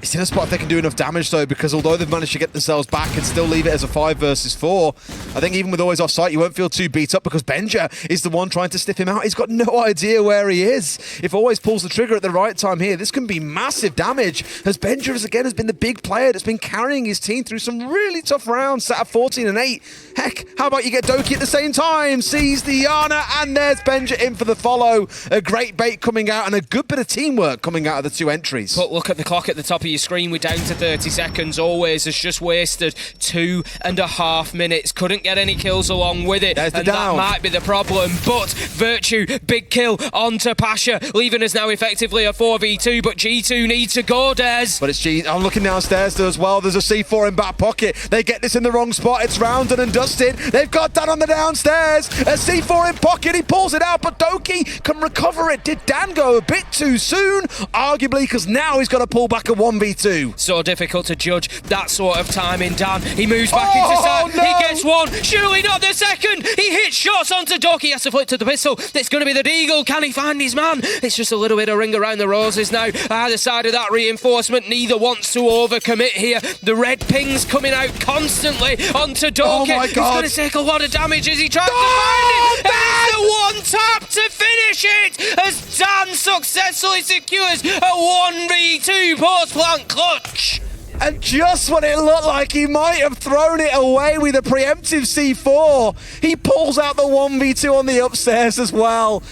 It's in a spot if they can do enough damage, though, because although they've managed to get themselves back and still leave it as a 5 versus 4, I think even with always off-site, you won't feel too beat up because Benja is the one trying to sniff him out. He's got no idea where he is. If always pulls the trigger at the right time here, this can be massive damage, as Benja, has been the big player that's been carrying his team through some really tough rounds, sat at 14 and 8. Heck, how about you get Doki at the same time? Sees the Yana, and there's Benja in for the follow. A great bait coming out and a good bit of teamwork coming out of the 2 entries. But look at the clock at the top of your screen. We're down to 30 seconds. Always has just wasted 2.5 minutes. Couldn't get any kills along with it. There's the and down. That might be the problem. But Virtue, big kill onto Pasha, leaving us now effectively a 4v2. But G2 need to go, Des. But it's I'm looking downstairs as well. There's a C4 in back pocket. They get this in the wrong spot. It's rounded and dusted. They've got Dan on the downstairs. A C4 in pocket. He pulls it out, but Doki can recover it. Did Dan go a bit too soon? Arguably, because now he's got to pull back a 1v2. So difficult to judge that sort of timing, Dan. He moves back into side. No. He gets one. Surely not the second. He hits shots onto Doki. He has to flip to the pistol. It's going to be the Deagle. Can he find his man? It's just a little bit of ring around the roses now. Either side of that reinforcement, neither wants to overcommit here. The red ping's coming out constantly onto Doki. Oh my God. He's going to take a lot of damage as he tries to find it. There's the one tap to finish it as Dan successfully secures a 1v2 post-plant clutch. And just when it looked like he might have thrown it away with a preemptive C4, he pulls out the 1v2 on the upstairs as well.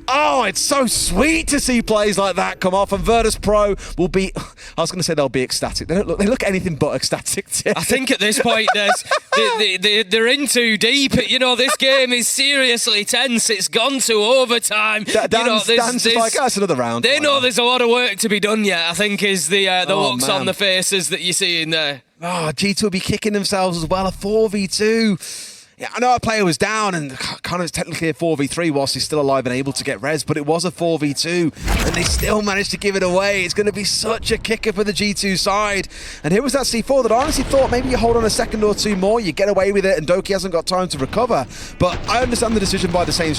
Oh, it's so sweet to see plays like that come off, and virtus.pro will be, I was going to say they'll be ecstatic. They look anything but ecstatic. I think at this point, they're in too deep. This game is seriously tense. It's gone to overtime. Dan's like, that's another round. They know there's a lot of work to be done yet, I think, is the looks on the faces that you see in there. Oh, G2 will be kicking themselves as well, a 4v2. Yeah, I know our player was down and kind of technically a 4v3 whilst he's still alive and able to get res, but it was a 4v2 and they still managed to give it away. It's going to be such a kicker for the G2 side. And here was that C4 that I honestly thought maybe you hold on a second or two more, you get away with it, and Doki hasn't got time to recover. But I understand the decision by the same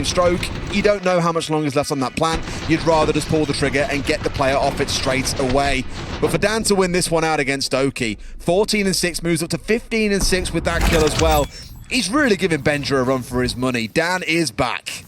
stroke. You don't know how much longer is left on that plan. You'd rather just pull the trigger and get the player off it straight away. But for Dan to win this one out against Doki, 14 and 6 moves up to 15 and 6 with that kill as well. He's really giving Benja a run for his money. Dan is back.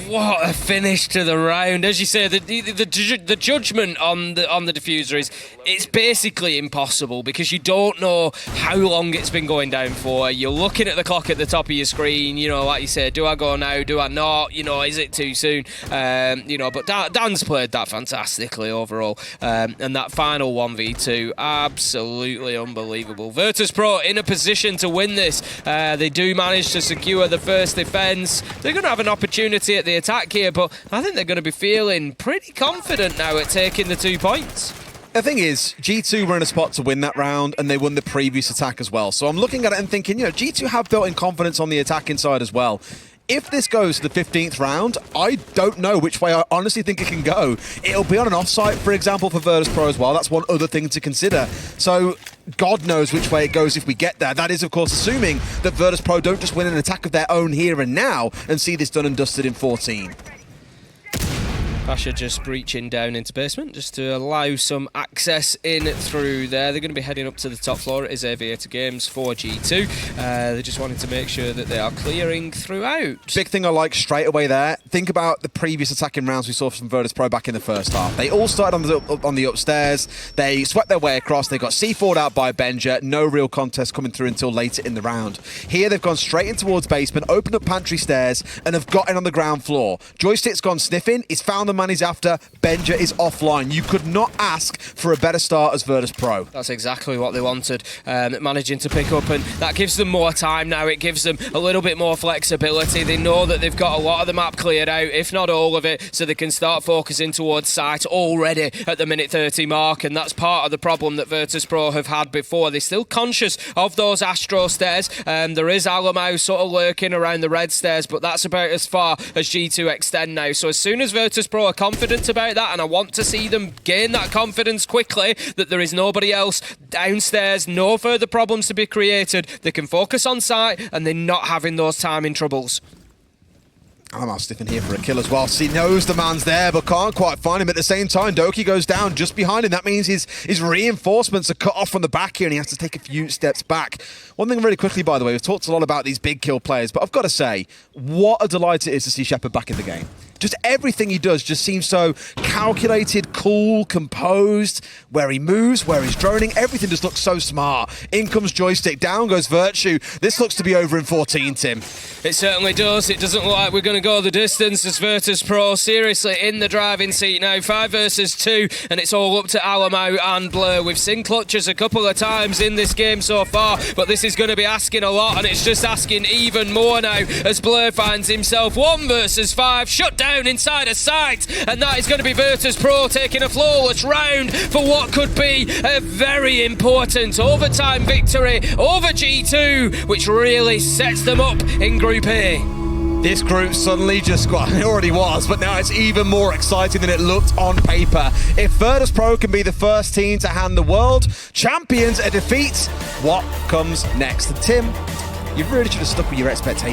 What a finish to the round. As you say, the judgment on the diffuser is it's basically impossible because you don't know how long it's been going down for. You're looking at the clock at the top of your screen, like you said, do I go now, do I not, is it too soon? But Dan's played that fantastically overall. And that final 1v2, absolutely unbelievable. virtus.pro in a position to win this. They do manage to secure the first defense. They're going to have an opportunity at the attack here, but I think they're going to be feeling pretty confident now at taking the 2 points. The thing is, G2 were in a spot to win that round, and they won the previous attack as well. So I'm looking at it and thinking, G2 have built-in confidence on the attacking side as well. If this goes to the 15th round, I don't know which way I honestly think it can go. It'll be on an offsite, for example, for virtus.pro as well. That's one other thing to consider. So God knows which way it goes if we get there. That is, of course, assuming that virtus.pro don't just win an attack of their own here and now and see this done and dusted in 14. Pasha just breaching down into basement just to allow some access in through there. They're going to be heading up to the top floor. It is Aviator Games for G2. They just wanted to make sure that they are clearing throughout. Big thing I like straight away there. Think about the previous attacking rounds we saw from virtus.pro back in the first half. They all started on the upstairs. They swept their way across. They got C4'd out by Benja. No real contest coming through until later in the round. Here they've gone straight in towards basement, opened up pantry stairs, and have gotten on the ground floor. Joystick's gone sniffing. He's found the man he's after. Benja is offline. You could not ask for a better start as virtus.pro. That's exactly what they wanted, managing to pick up, and that gives them more time now. It gives them a little bit more flexibility. They know that they've got a lot of the map cleared out, if not all of it, so they can start focusing towards site already at the minute 30 mark, and that's part of the problem that virtus.pro have had before. They're still conscious of those Astro stairs. There is Alamo sort of lurking around the red stairs, but that's about as far as G2 extend now. So as soon as virtus.pro are confident about that, and I want to see them gain that confidence quickly, that there is nobody else downstairs, no further problems to be created, they can focus on site and they're not having those timing troubles. I'm sniffing here for a kill as well. He knows the man's there, but can't quite find him. At the same time, Doki goes down just behind him. That means his reinforcements are cut off from the back here, and he has to take a few steps back. One thing really quickly, by the way, we've talked a lot about these big kill players, but I've got to say, what a delight it is to see Shepard back in the game. Just everything he does just seems so calculated, cool, composed. Where he moves, where he's droning, everything just looks so smart. In comes Joystick, down goes Virtue. This looks to be over in 14, Tim. It certainly does. It doesn't look like we're going to go the distance as virtus.pro seriously in the driving seat now. 5 versus 2, and it's all up to Alamo and Blur. We've seen clutches a couple of times in this game so far, but this is going to be asking a lot, and it's just asking even more now as Blur finds himself 1 versus 5, shut down inside a site, and that is going to be virtus.pro taking a flawless round for what could be a very important overtime victory over G2, which really sets them up in Group A. This group suddenly just got, it already was, but now it's even more exciting than it looked on paper. If virtus.pro can be the first team to hand the world champions a defeat, what comes next? And Tim, you really should have stuck with your expectations.